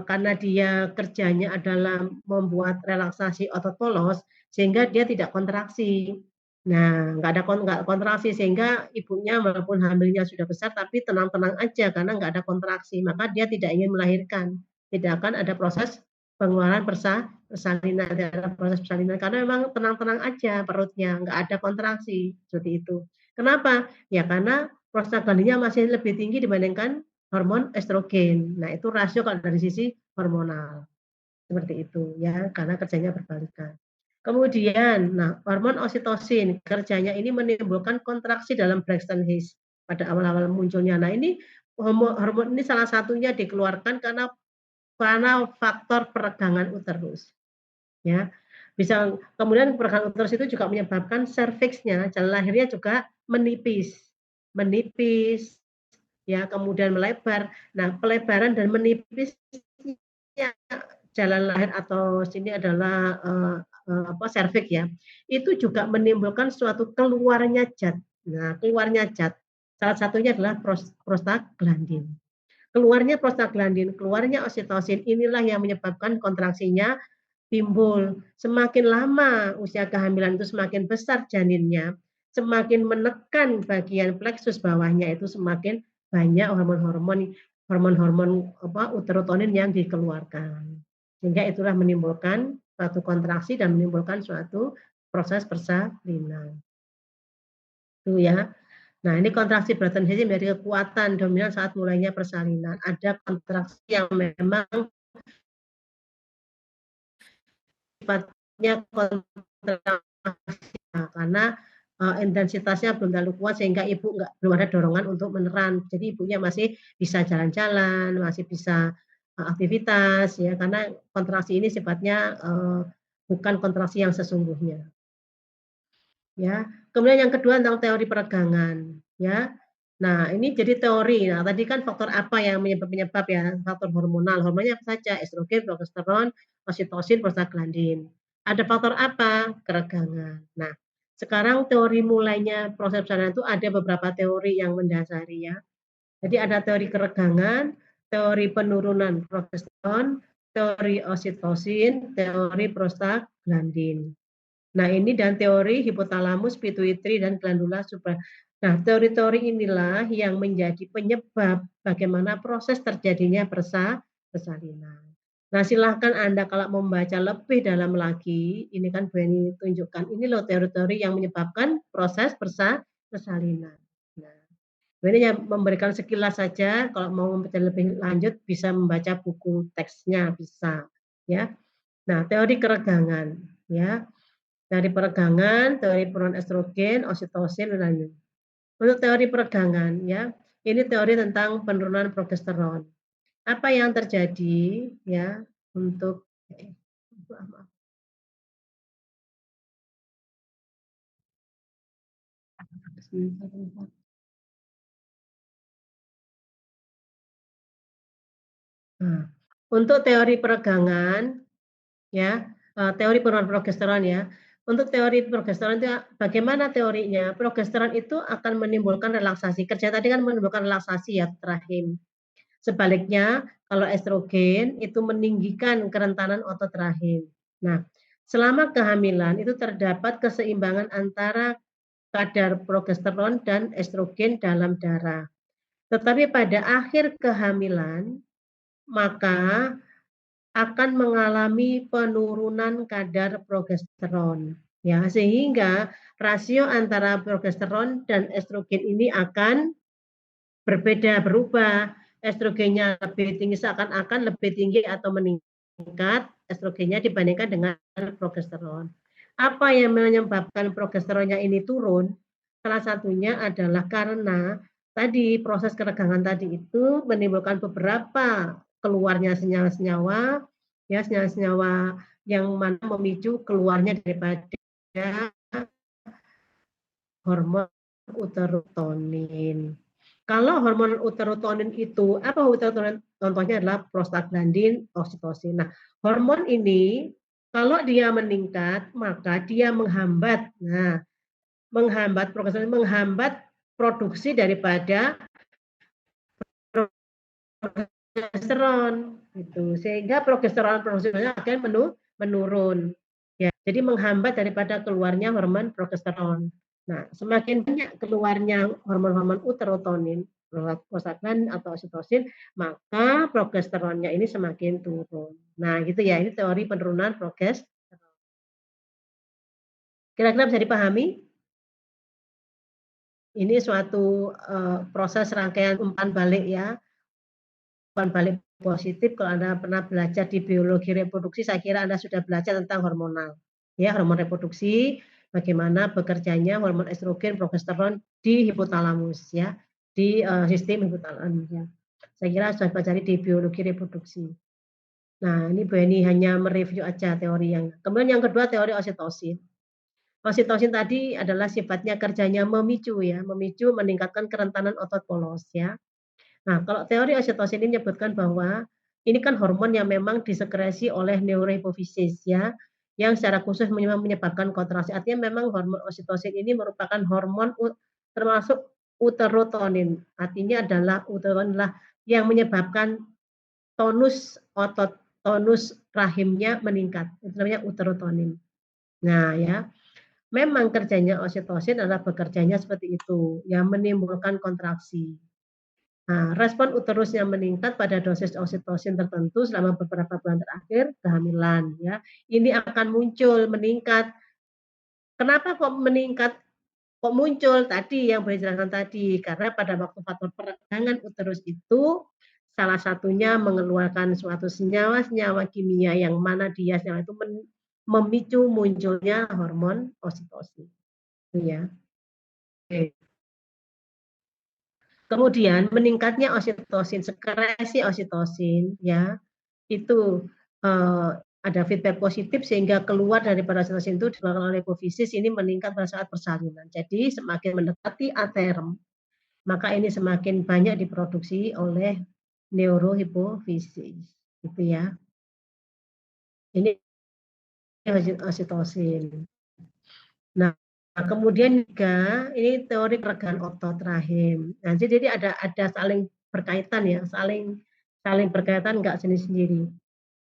karena dia kerjanya adalah membuat relaksasi otot polos sehingga dia tidak kontraksi. Nah, nggak kontraksi sehingga ibunya walaupun hamilnya sudah besar tapi tenang-tenang aja karena nggak ada kontraksi, maka dia tidak ingin melahirkan. Tidak akan ada proses pengeluaran persalinan, tidak ada proses persalinan karena memang tenang-tenang aja perutnya, nggak ada kontraksi seperti itu. Kenapa? Ya karena prostaglandinnya masih lebih tinggi dibandingkan hormon estrogen. Nah, itu rasio kalau dari sisi hormonal. Seperti itu ya, karena kerjanya berbalikan. Kemudian, nah, hormon oksitosin kerjanya ini menimbulkan kontraksi dalam Braxton Hicks pada awal-awal munculnya. Nah, ini hormon ini salah satunya dikeluarkan karena faktor peregangan uterus. Ya. Bisa kemudian peregangan uterus itu juga menyebabkan serviksnya, jalan lahirnya juga menipis. Menipis ya, kemudian melebar. Nah, pelebaran dan menipisnya jalan lahir atau sini adalah serviks ya, itu juga menimbulkan suatu keluarnya zat. Nah, keluarnya zat salah satunya adalah prostaglandin. Keluarnya prostaglandin, keluarnya oksitosin inilah yang menyebabkan kontraksinya timbul. Semakin lama usia kehamilan itu semakin besar janinnya, semakin menekan bagian pleksus bawahnya itu semakin banyak hormon-hormon uterotonin yang dikeluarkan. Sehingga itulah menimbulkan suatu kontraksi dan menimbulkan suatu proses persalinan. Itu ya. Nah, ini kontraksi Braxton Hicks menjadi kekuatan dominan saat mulainya persalinan. Ada kontraksi yang memang sifatnya kontraksi karena intensitasnya belum terlalu kuat sehingga ibu belum ada dorongan untuk meneran. Jadi ibunya masih bisa jalan-jalan, masih bisa aktivitas ya karena kontraksi ini sifatnya bukan kontraksi yang sesungguhnya. Ya. Kemudian yang kedua tentang teori peregangan ya. Nah, ini jadi teori. Nah, tadi kan faktor apa yang penyebab ya? Faktor hormonal. Hormonnya apa saja? Estrogen, progesteron, oksitosin, prostaglandin. Ada faktor apa? Keregangan. Nah, sekarang teori mulainya proses persalinan itu ada beberapa teori yang mendasari ya. Jadi ada teori keregangan, teori penurunan progesteron, teori oksitosin, teori prostaglandin. Nah, ini dan teori hipotalamus, pituitri, dan glandula supra. Nah, teori-teori inilah yang menjadi penyebab bagaimana proses terjadinya persalinan. Nah, silahkan Anda kalau mau membaca lebih dalam lagi, ini kan Bu Eni tunjukkan, ini loh teori-teori yang menyebabkan proses persalinan. Nah, Bu Eni memberikan sekilas saja, kalau mau membaca lebih lanjut bisa membaca buku teksnya, bisa. Ya. Nah, teori keregangan. Ya. Teori peregangan, teori penurunan estrogen, oksitosin, dan lain-lain. Untuk teori peregangan, ya, ini teori tentang penurunan progesteron. Apa yang terjadi, ya, untuk Nah, untuk teori peregangan, ya, teori penurunan progesteron ya. Untuk teori progesteron itu bagaimana teorinya? Progesteron itu akan menimbulkan relaksasi. Kerja tadi kan menimbulkan relaksasi ya rahim. Sebaliknya, kalau estrogen itu meninggikan kerentanan otot rahim. Nah, selama kehamilan itu terdapat keseimbangan antara kadar progesteron dan estrogen dalam darah. Tetapi pada akhir kehamilan, maka akan mengalami penurunan kadar progesteron. Ya, sehingga rasio antara progesteron dan estrogen ini akan berbeda, berubah. Estrogennya lebih tinggi, seakan-akan lebih tinggi atau meningkat estrogennya dibandingkan dengan progesteron. Apa yang menyebabkan progesteronnya ini turun? Salah satunya adalah karena tadi proses keregangan tadi itu menimbulkan beberapa keluarnya senyawa-senyawa, ya senyawa-senyawa yang mana memicu keluarnya daripada hormon uterotonin. Kalau hormon uterotonin itu, apa uterotonin? Contohnya adalah prostaglandin, oksitosin. Nah, hormon ini kalau dia meningkat, maka dia menghambat, menghambat produksi daripada progesteron, gitu. Sehingga progesteron produksinya akan menurun. Ya, jadi menghambat daripada keluarnya hormon progesteron. Nah, semakin banyak keluarnya hormon-hormon uterotonin, prostaglandin atau oksitosin, maka progesteronnya ini semakin turun. Nah, gitu ya, ini teori penurunan progesteron. Kira-kira bisa dipahami? Ini suatu proses rangkaian umpan balik ya, umpan balik positif. Kalau Anda pernah belajar di biologi reproduksi, saya kira Anda sudah belajar tentang hormonal, ya hormon reproduksi, bagaimana bekerjanya hormon estrogen, progesteron di hipotalamus, ya, di sistem hipotalamus. Ya. Saya kira sudah pelajari di biologi reproduksi. Nah, ini Bu Eni hanya mereview aja teori yang. Kemudian yang kedua teori oksitosin. Oksitosin tadi adalah sifatnya kerjanya memicu ya, memicu meningkatkan kerentanan otot polos ya. Nah, kalau teori oksitosin ini menyebutkan bahwa ini kan hormon yang memang disekresi oleh neurohipofisis ya, yang secara khusus menyebabkan kontraksi. Artinya memang hormon oksitosin ini merupakan hormon termasuk uterotonin. Artinya adalah uterotonin adalah yang menyebabkan tonus otot, tonus rahimnya meningkat. Itu namanya uterotonin. Nah, ya. Memang kerjanya oksitosin adalah bekerjanya seperti itu, yang menimbulkan kontraksi. Nah, respon uterus yang meningkat pada dosis oksitosin tertentu selama beberapa bulan terakhir kehamilan ya. Ini akan muncul meningkat. Kenapa kok meningkat? Kok muncul tadi yang boleh dijelaskan tadi? Karena pada waktu faktor peregangan uterus itu salah satunya mengeluarkan suatu senyawa-senyawa kimia yang mana dia senyawa itu memicu munculnya hormon oksitosin. Ya. Oke. Kemudian meningkatnya oksitosin, sekresi oksitosin ya, itu ada feedback positif sehingga keluar daripada oksitosin itu dikeluarkan oleh hipofisis ini meningkat pada saat persalinan. Jadi semakin mendekati aterm, maka ini semakin banyak diproduksi oleh neurohipofisis. Gitu ya. Ini oksitosin. Nah, kemudian juga ini teori peregangan otot rahim. Nah, jadi ada saling berkaitan ya, saling berkaitan enggak sendiri-sendiri.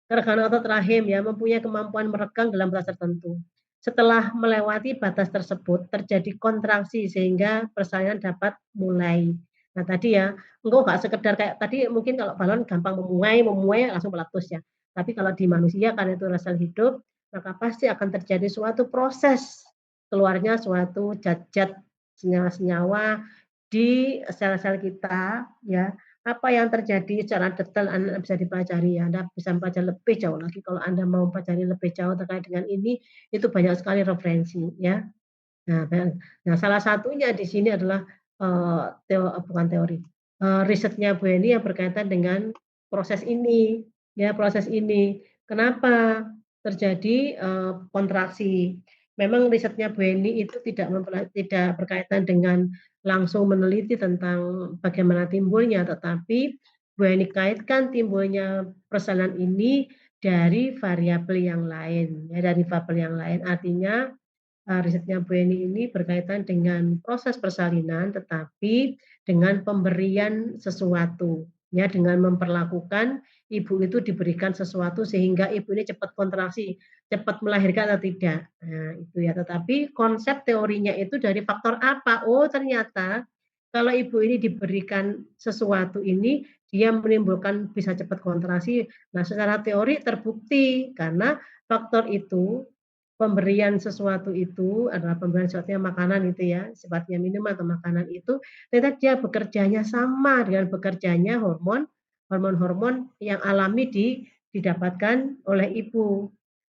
Peregangan otot rahim ya mempunyai kemampuan meregang dalam batas tertentu. Setelah melewati batas tersebut terjadi kontraksi sehingga persalinan dapat mulai. Nah tadi ya, engkau nggak sekedar kayak tadi mungkin kalau balon gampang memuai langsung meletus ya. Tapi kalau di manusia karena itu sel hidup, maka pasti akan terjadi suatu proses keluarnya suatu zat-zat senyawa-senyawa di sel-sel kita ya. Apa yang terjadi secara detail Anda bisa dipelajari ya. Anda bisa membaca lebih jauh lagi kalau Anda mau mempelajari lebih jauh terkait dengan ini, itu banyak sekali referensi ya. Nah, salah satunya di sini adalah bukan teori, risetnya Bu Eni yang berkaitan dengan proses ini, ya proses ini. Kenapa terjadi kontraksi? Memang risetnya Bu Eni itu tidak berkaitan dengan langsung meneliti tentang bagaimana timbulnya, tetapi Bu Eni kaitkan timbulnya persalinan ini dari variabel yang lain, ya dari variabel yang lain. Artinya risetnya Bu Eni ini berkaitan dengan proses persalinan, tetapi dengan pemberian sesuatu, ya dengan memperlakukan ibu itu diberikan sesuatu sehingga ibu ini cepat kontraksi, cepat melahirkan atau tidak. Nah, itu ya. Tetapi konsep teorinya itu dari faktor apa? Oh, ternyata kalau ibu ini diberikan sesuatu ini, dia menimbulkan bisa cepat kontraksi. Nah, secara teori terbukti karena faktor itu pemberian sesuatu itu adalah pemberian sesuatu yang makanan itu ya, sifatnya minuman atau makanan itu, ternyata dia bekerjanya sama dengan bekerjanya hormon-hormon yang alami didapatkan oleh ibu.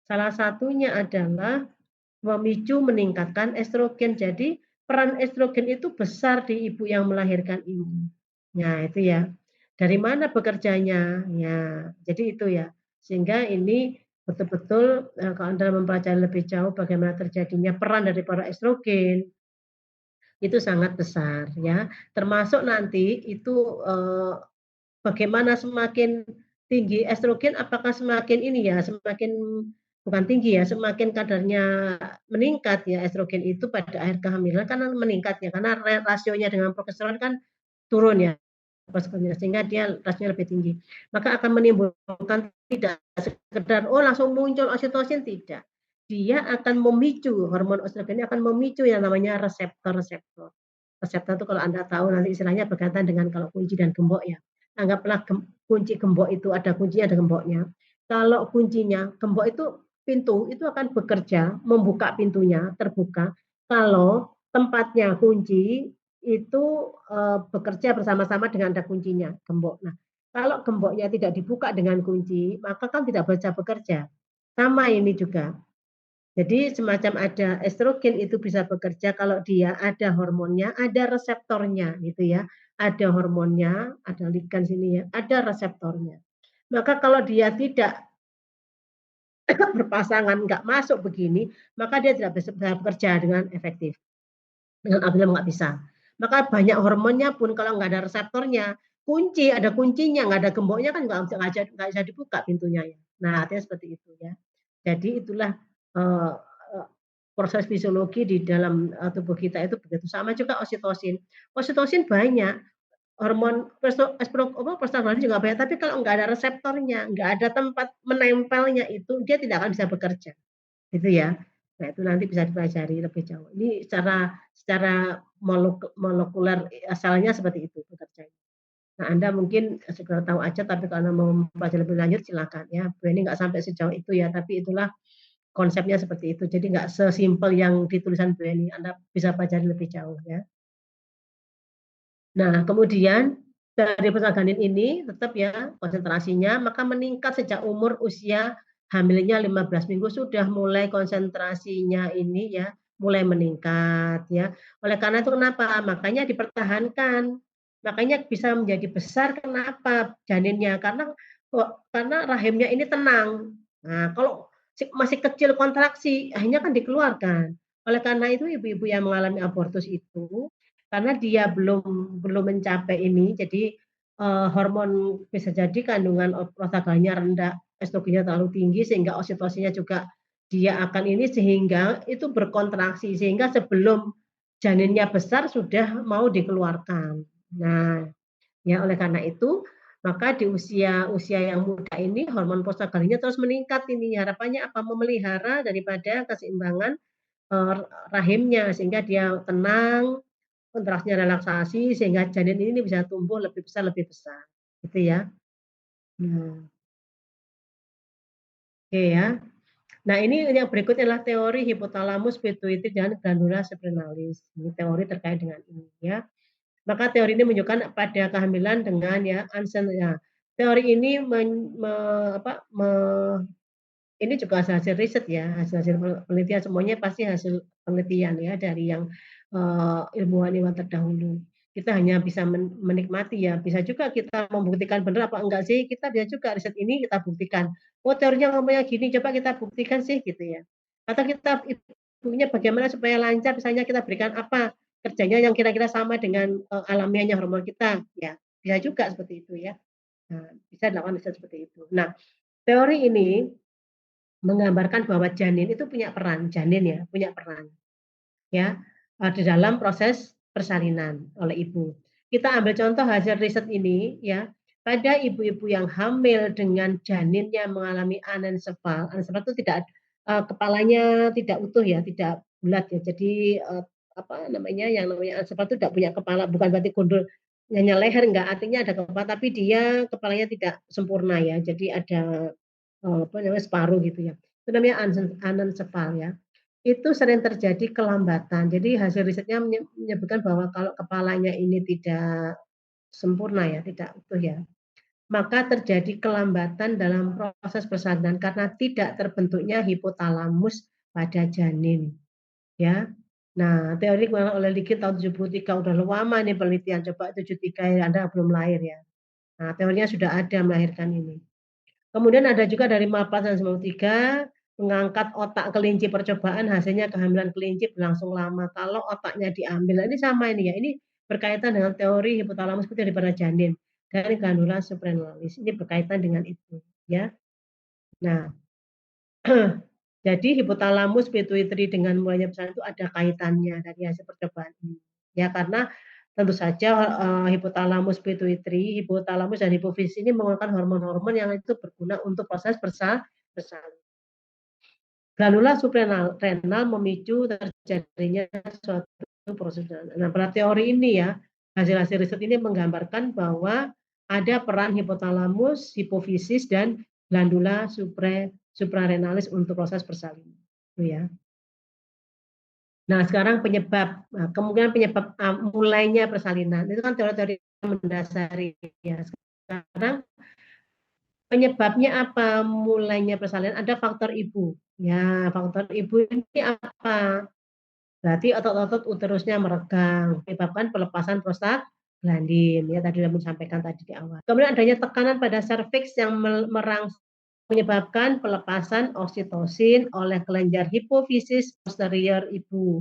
Salah satunya adalah memicu meningkatkan estrogen. Jadi peran estrogen itu besar di ibu yang melahirkan ini. Nah, itu ya. Dari mana bekerjanya? Ya, jadi itu ya. Sehingga ini betul-betul kalau Anda mempelajari lebih jauh bagaimana terjadinya peran daripada estrogen itu sangat besar ya. Termasuk nanti itu bagaimana semakin tinggi estrogen apakah semakin ini ya, semakin bukan tinggi ya, semakin kadarnya meningkat ya estrogen itu pada akhir kehamilan karena meningkat ya, karena rasionya dengan progesteron kan turun ya sehingga dia rasionya lebih tinggi. Maka akan menimbulkan tidak sekedar langsung muncul oksitosin tidak. Dia akan memicu hormon estrogen ini akan memicu yang namanya reseptor-reseptor. Reseptor itu kalau Anda tahu nanti istilahnya berkaitan dengan kalau kunci dan gembok ya. Anggaplah kunci gembok itu ada kuncinya ada gemboknya. Kalau kuncinya gembok itu pintu itu akan bekerja membuka pintunya terbuka kalau tempatnya kunci itu bekerja bersama-sama dengan ada kuncinya gembok. Nah, kalau gemboknya tidak dibuka dengan kunci, maka kan tidak bisa bekerja. Sama ini juga. Jadi semacam ada estrogen itu bisa bekerja kalau dia ada hormonnya, ada reseptornya gitu ya. Ada hormonnya, ada ligan sini ya, ada reseptornya. Maka kalau dia tidak berpasangan, nggak masuk begini, maka dia tidak bisa bekerja dengan efektif. Dengan apabila nggak bisa. Maka banyak hormonnya pun kalau nggak ada reseptornya, kunci, ada kuncinya, nggak ada gemboknya kan nggak bisa dibuka pintunya ya. Nah, artinya seperti itu ya. Jadi itulah uh, proses fisiologi di dalam tubuh kita itu begitu. Sama juga oksitosin. Oksitosin banyak, hormon prostaglandin juga banyak, tapi kalau nggak ada reseptornya, nggak ada tempat menempelnya itu, dia tidak akan bisa bekerja. Gitu ya. Nah, itu nanti bisa dipelajari lebih jauh. Ini secara molekuler asalnya seperti itu bekerjanya. Nah, Anda mungkin segera tahu aja, tapi kalau Anda mau mempelajari lebih lanjut silakan ya. Bu Eni nggak sampai sejauh itu ya, tapi itulah konsepnya seperti itu. Jadi nggak sesimpel yang ditulisan Bu Eni. Anda bisa pelajari lebih jauh ya. Nah, kemudian dari prostaglandin ini tetap ya konsentrasinya maka meningkat sejak umur usia hamilnya 15 minggu sudah mulai konsentrasinya ini ya mulai meningkat ya. Oleh karena itu kenapa? Makanya dipertahankan. Makanya bisa menjadi besar kenapa janinnya? Karena rahimnya ini tenang. Nah, kalau masih kecil kontraksi akhirnya kan dikeluarkan. Oleh karena itu ibu-ibu yang mengalami abortus itu karena dia belum mencapai ini, jadi hormon bisa jadi kandungan prostaglandinnya rendah, estrogennya terlalu tinggi sehingga oksitosinnya juga dia akan ini sehingga itu berkontraksi sehingga sebelum janinnya besar sudah mau dikeluarkan. Nah, ya oleh karena itu maka di usia yang muda ini hormon prostaglandinnya terus meningkat ini harapannya apa memelihara daripada keseimbangan rahimnya sehingga dia tenang kontraksinya relaksasi sehingga janin ini bisa tumbuh lebih besar, gitu ya. Nah, oke ya. Nah, ini yang berikutnya adalah teori hipotalamus, pituitri, dan glandula supranalis. Ini teori terkait dengan ini ya. Maka teori ini menunjukkan pada kehamilan dengan ya ya. Teori ini ini juga hasil riset ya, hasil penelitian, semuanya pasti hasil penelitian ya dari yang ilmuwan-ilmuwan terdahulu. Kita hanya bisa menikmati ya, bisa juga kita membuktikan benar apa enggak sih, kita bisa juga riset ini kita buktikan. Oh, teorinya ngomongnya gini, coba kita buktikan sih gitu ya. Atau kita ibunya bagaimana supaya lancar, misalnya kita berikan apa kerjanya yang kira-kira sama dengan alamiahnya hormon kita, ya bisa juga seperti itu ya. Nah, bisa dilakukan riset seperti itu. Nah, teori ini menggambarkan bahwa janin itu punya peran, janin ya, punya peran ya di dalam proses persalinan oleh ibu. Kita ambil contoh hasil riset ini ya, pada ibu-ibu yang hamil dengan janin yang mengalami anencepal itu tidak kepalanya tidak utuh ya, tidak bulat ya. Jadi apa namanya yang namanya anencefal itu tidak punya kepala, bukan berarti gundul hanya leher enggak, artinya ada kepala tapi dia kepalanya tidak sempurna ya. Jadi ada apa namanya separuh gitu ya. Itu namanya anencefal ya. Itu sering terjadi kelambatan. Jadi hasil risetnya menyebutkan bahwa kalau kepalanya ini tidak sempurna ya, tidak utuh ya, maka terjadi kelambatan dalam proses persalinan karena tidak terbentuknya hipotalamus pada janin. Ya. Nah, teori dikeluarkan oleh Liggins tahun 73, udah lama nih penelitian, coba 73 ya, Anda belum lahir ya. Nah, teorinya sudah ada melahirkan ini. Kemudian ada juga dari MAPA tahun 93, mengangkat otak kelinci percobaan, hasilnya kehamilan kelinci berlangsung lama. Kalau otaknya diambil, nah ini sama ini ya, ini berkaitan dengan teori hipotalamus putih daripada janin dari glandula supranalis. Ini berkaitan dengan itu, ya. Nah, jadi hipotalamus, pituitri dengan mulainya persalinan itu ada kaitannya dari hasil percobaan ini. Ya, karena tentu saja hipotalamus, pituitri, hipotalamus dan hipofisis ini mengeluarkan hormon-hormon yang itu berguna untuk proses persalinan. Glandula suprarenal memicu terjadinya suatu proses. Nah, pada teori ini ya, hasil-hasil riset ini menggambarkan bahwa ada peran hipotalamus, hipofisis, dan glandula suprarenalis untuk proses persalinan. Itu ya. Nah, sekarang penyebab, kemungkinan penyebab mulainya persalinan, itu kan teori-teori mendasari ya. Sekarang penyebabnya apa mulainya persalinan? Ada faktor ibu. Ya, faktor ibu ini apa? Berarti otot-otot uterusnya meregang, menyebabkan pelepasan prostaglandin. Ya, tadi sudah sampaikan tadi di awal. Kemudian adanya tekanan pada serviks yang menyebabkan pelepasan oksitosin oleh kelenjar hipofisis posterior ibu.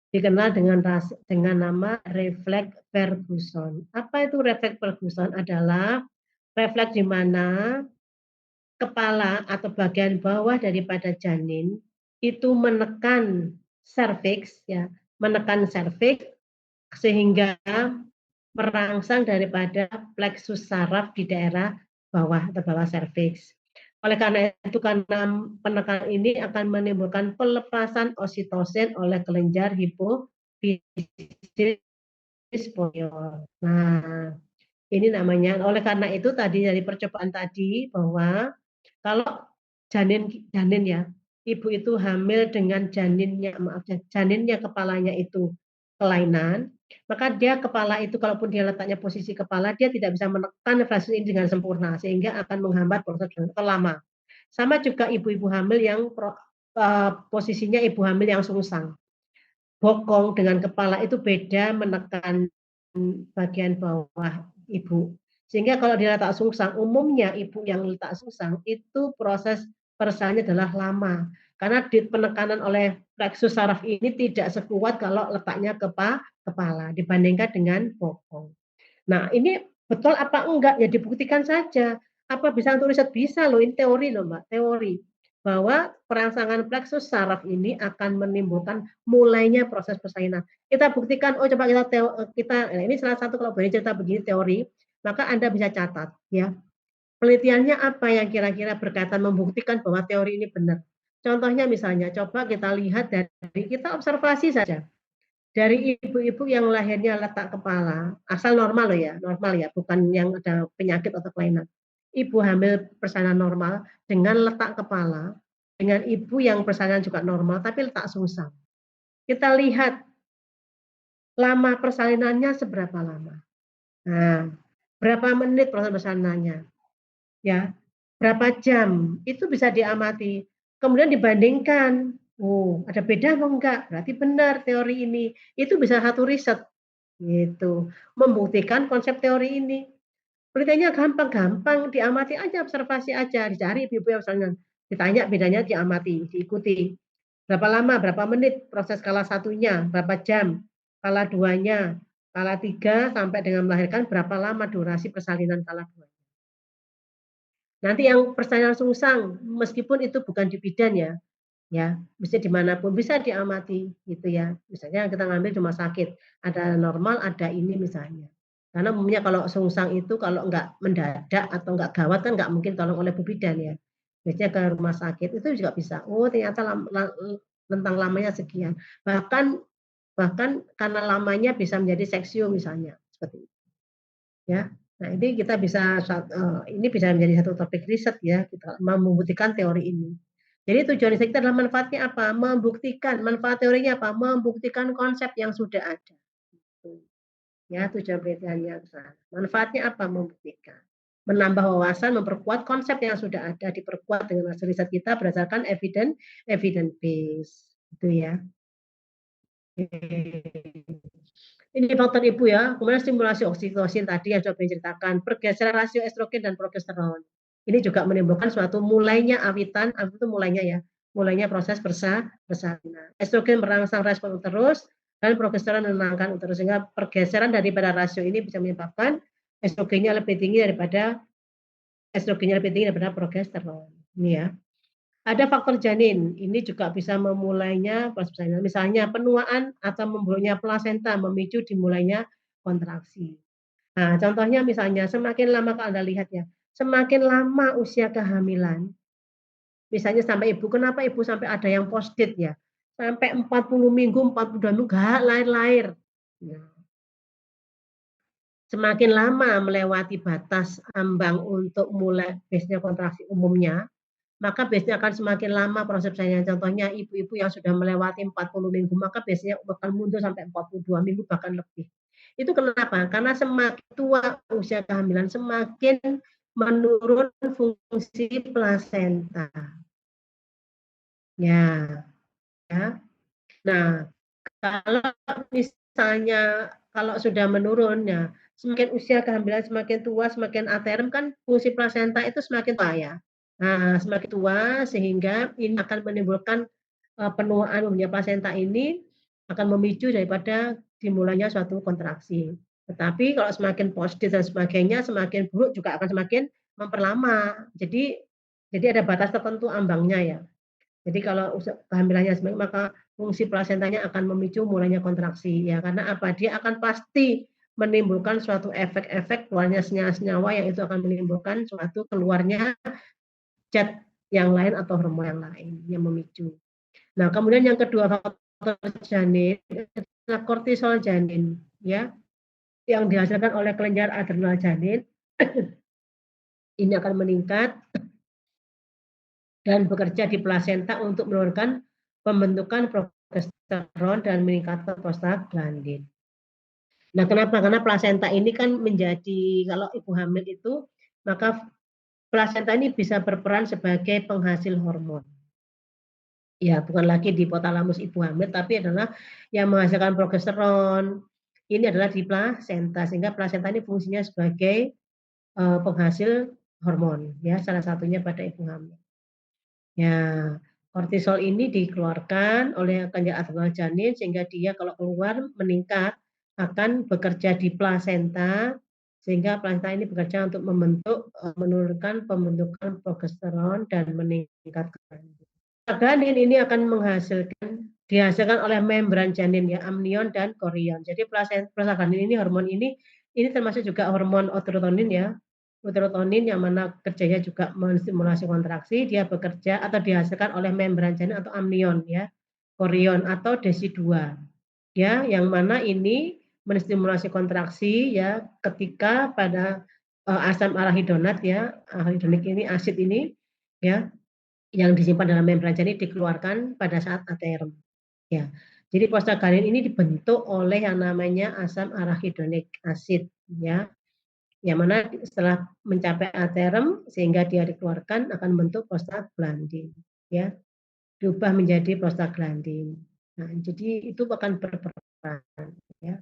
Dikenal dengan nama refleks Ferguson. Apa itu refleks Ferguson? Adalah refleks di mana kepala atau bagian bawah daripada janin itu menekan serviks ya, menekan serviks sehingga merangsang daripada plexus saraf di daerah bawah atau bawah serviks. Oleh karena itu, karena penekanan ini akan menimbulkan pelepasan oksitosin oleh kelenjar hipofisis posterior. Nah, ini namanya, oleh karena itu tadi dari percobaan tadi bahwa kalau janin ya, ibu itu hamil dengan janinnya kepalanya itu kelainan, maka dia kepala itu kalaupun dia letaknya posisi kepala, dia tidak bisa menekan refleks ini dengan sempurna sehingga akan menghambat proses lama. Sama juga ibu-ibu hamil yang posisinya ibu hamil yang sungsang. Bokong dengan kepala itu beda menekan bagian bawah ibu. Sehingga kalau dia letak sungsang, umumnya ibu yang letak sungsang itu proses persalinan adalah lama. Karena penekanan oleh plexus saraf ini tidak sekuat kalau letaknya kepala dibandingkan dengan bokong. Nah, ini betul apa enggak? Ya dibuktikan saja. Apa bisa untuk riset? Bisa loh, ini teori loh Mbak, teori. Bahwa perangsangan plexus saraf ini akan menimbulkan mulainya proses persalinan. Kita buktikan, oh coba ini salah satu kalau boleh cerita begini teori, maka Anda bisa catat ya. Penelitiannya apa yang kira-kira berkaitan membuktikan bahwa teori ini benar. Contohnya misalnya, coba kita lihat dari kita observasi saja. dari ibu-ibu yang lahirnya letak kepala, asal normal loh ya, normal ya, bukan yang ada penyakit atau kelainan. Ibu hamil persalinan normal dengan letak kepala, dengan ibu yang persalinan juga normal tapi letak sungsang. Kita lihat lama persalinannya seberapa lama. Nah, berapa menit proses persalinannya, ya, berapa jam, itu bisa diamati. Kemudian dibandingkan, oh ada beda apa enggak? Berarti benar teori ini. Itu bisa satu riset, gitu. Membuktikan konsep teori ini. Penelitiannya gampang-gampang, diamati aja, observasi aja, dicari ibu-ibu yang persalinan. Ditanya bedanya, diamati, diikuti. Berapa lama, berapa menit proses skala satunya, berapa jam, skala duanya, skala 3 sampai dengan melahirkan berapa lama durasi persalinan skala 2. Nanti yang persalinan sungsang, meskipun itu bukan di bidan ya, bisa dimanapun bisa diamati gitu ya. Misalnya kita ngambil di rumah sakit, ada normal, ada ini misalnya. Karena umumnya kalau sungsang itu kalau nggak mendadak atau nggak gawat kan nggak mungkin tolong oleh bu bidan ya. Biasanya ke rumah sakit itu juga bisa. Oh ternyata rentang lamanya sekian. Bahkan karena lamanya bisa menjadi seksio misalnya seperti itu. Ya. Nah, ini kita bisa ini bisa menjadi satu topik riset ya, kita membuktikan teori ini. Jadi tujuan riset kita adalah manfaatnya apa? Membuktikan, manfaat teorinya apa? Membuktikan konsep yang sudah ada. Ya, tujuan penelitiannya ke sana. Manfaatnya apa? Membuktikan. Menambah wawasan, memperkuat konsep yang sudah ada, diperkuat dengan hasil riset kita berdasarkan evidence base. Itu ya. Ini faktor ibu ya, kemudian stimulasi oksitosin tadi yang sudah diceritakan, pergeseran rasio estrogen dan progesteron. Ini juga menimbulkan suatu mulainya awitan, itu mulainya ya, mulainya proses persalinan. Estrogen merangsang respon uterus dan progesteron menenangkan uterus, sehingga pergeseran daripada rasio ini bisa menyebabkan estrogennya lebih tinggi daripada progesteron. Ini ya. Ada faktor janin, ini juga bisa memulainya proses persalinan. Misalnya penuaan atau memburuknya plasenta memicu dimulainya kontraksi. Nah, contohnya misalnya semakin lama kalau Anda lihat ya, semakin lama usia kehamilan, misalnya sampai ibu, kenapa ibu sampai ada yang post-date ya, sampai 40 minggu, 42 minggu, gak lahir-lahir. Nah, semakin lama melewati batas ambang untuk mulai biasanya kontraksi umumnya, maka biasanya akan semakin lama proses persalinan. Contohnya ibu-ibu yang sudah melewati 40 minggu, maka biasanya akan mundur sampai 42 minggu bahkan lebih. Itu kenapa? Karena semakin tua usia kehamilan, semakin menurun fungsi plasenta. Ya. Nah, kalau misalnya kalau sudah menurun ya, semakin usia kehamilan semakin tua, semakin aterem kan fungsi plasenta itu semakin tua ya. Nah, semakin tua sehingga ini akan menimbulkan penuaan umumnya plasenta ini akan memicu daripada dimulainya suatu kontraksi. Tetapi kalau semakin post-date dan sebagainya, semakin buruk juga akan semakin memperlama. Jadi ada batas tertentu ambangnya ya. Jadi kalau kehamilannya semakin, maka fungsi plasentanya akan memicu mulainya kontraksi ya, karena apa? Dia akan pasti menimbulkan suatu efek-efek keluarnya senyawa yang itu akan menimbulkan suatu keluarnya zat yang lain atau hormon yang lain yang memicu. Nah, kemudian yang kedua faktor janin adalah kortisol janin ya, yang dihasilkan oleh kelenjar adrenal janin ini akan meningkat dan bekerja di plasenta untuk menurunkan pembentukan progesteron dan meningkatkan prostaglandin. Nah, kenapa? Karena plasenta ini kan menjadi, kalau ibu hamil itu, maka plasenta ini bisa berperan sebagai penghasil hormon. Ya, bukan lagi di hipotalamus ibu hamil, tapi adalah yang menghasilkan progesteron. Ini adalah di plasenta, sehingga plasenta ini fungsinya sebagai penghasil hormon, ya, salah satunya pada ibu hamil. Ya, kortisol ini dikeluarkan oleh kelenjar adrenal janin sehingga dia kalau keluar meningkat akan bekerja di plasenta sehingga plasenta ini bekerja untuk menurunkan pembentukan progesteron dan meningkatkan. Prostaglandin ini akan dihasilkan oleh membran janin ya, amnion dan korion. Jadi prostaglandin ini hormon ini termasuk juga hormon eutrotonin ya. Eutrotonin yang mana kerjanya juga menstimulasi kontraksi, dia bekerja atau dihasilkan oleh membran janin atau amnion ya, korion atau desi 2. ya, yang mana ini menstimulasi kontraksi ya ketika pada asam arahidonat ya, arahidonik ini asid ini ya yang disimpan dalam membran janin dikeluarkan pada saat aterem. Ya. Jadi prostaglandin ini dibentuk oleh yang namanya asam arahidonik asid ya. Yang mana setelah mencapai aterem sehingga dia dikeluarkan akan membentuk prostaglandin ya. Diubah menjadi prostaglandin. Nah, jadi itu akan berperan ya.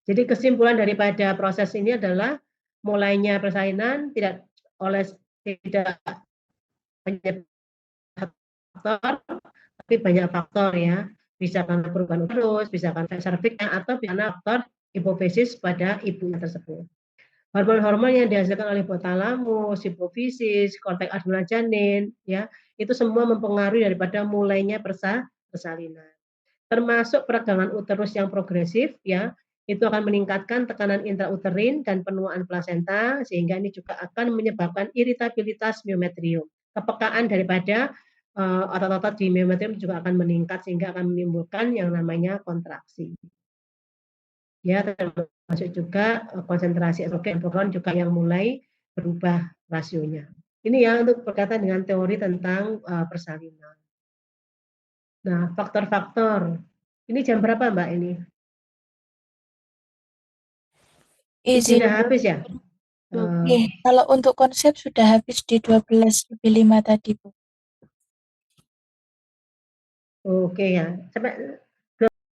Jadi kesimpulan daripada proses ini adalah mulainya persalinan tidak banyak faktor, tapi banyak faktor ya. Bisa karena perubahan uterus, bisa karena serviknya, atau karena faktor hipofisis pada ibunya tersebut. Hormon-hormon yang dihasilkan oleh hipotalamus, hipofisis, korteks adrenal janin, ya, itu semua mempengaruhi daripada mulainya persalinan. Termasuk peragangan uterus yang progresif, ya, itu akan meningkatkan tekanan intrauterin dan penuaan plasenta, sehingga ini juga akan menyebabkan iritabilitas miometrium. Kepekaan daripada otot-otot di miometrium juga akan meningkat, sehingga akan menimbulkan yang namanya kontraksi. Ya, termasuk juga konsentrasi estrogen progesterone juga yang mulai berubah rasionya. Ini ya untuk berkaitan dengan teori tentang persalinan. Nah, faktor-faktor. Ini jam berapa, Mbak ini? Izin. Sudah habis ya? Kalau untuk konsep sudah habis di 12:05 tadi, Bu. Oke ya. Sampai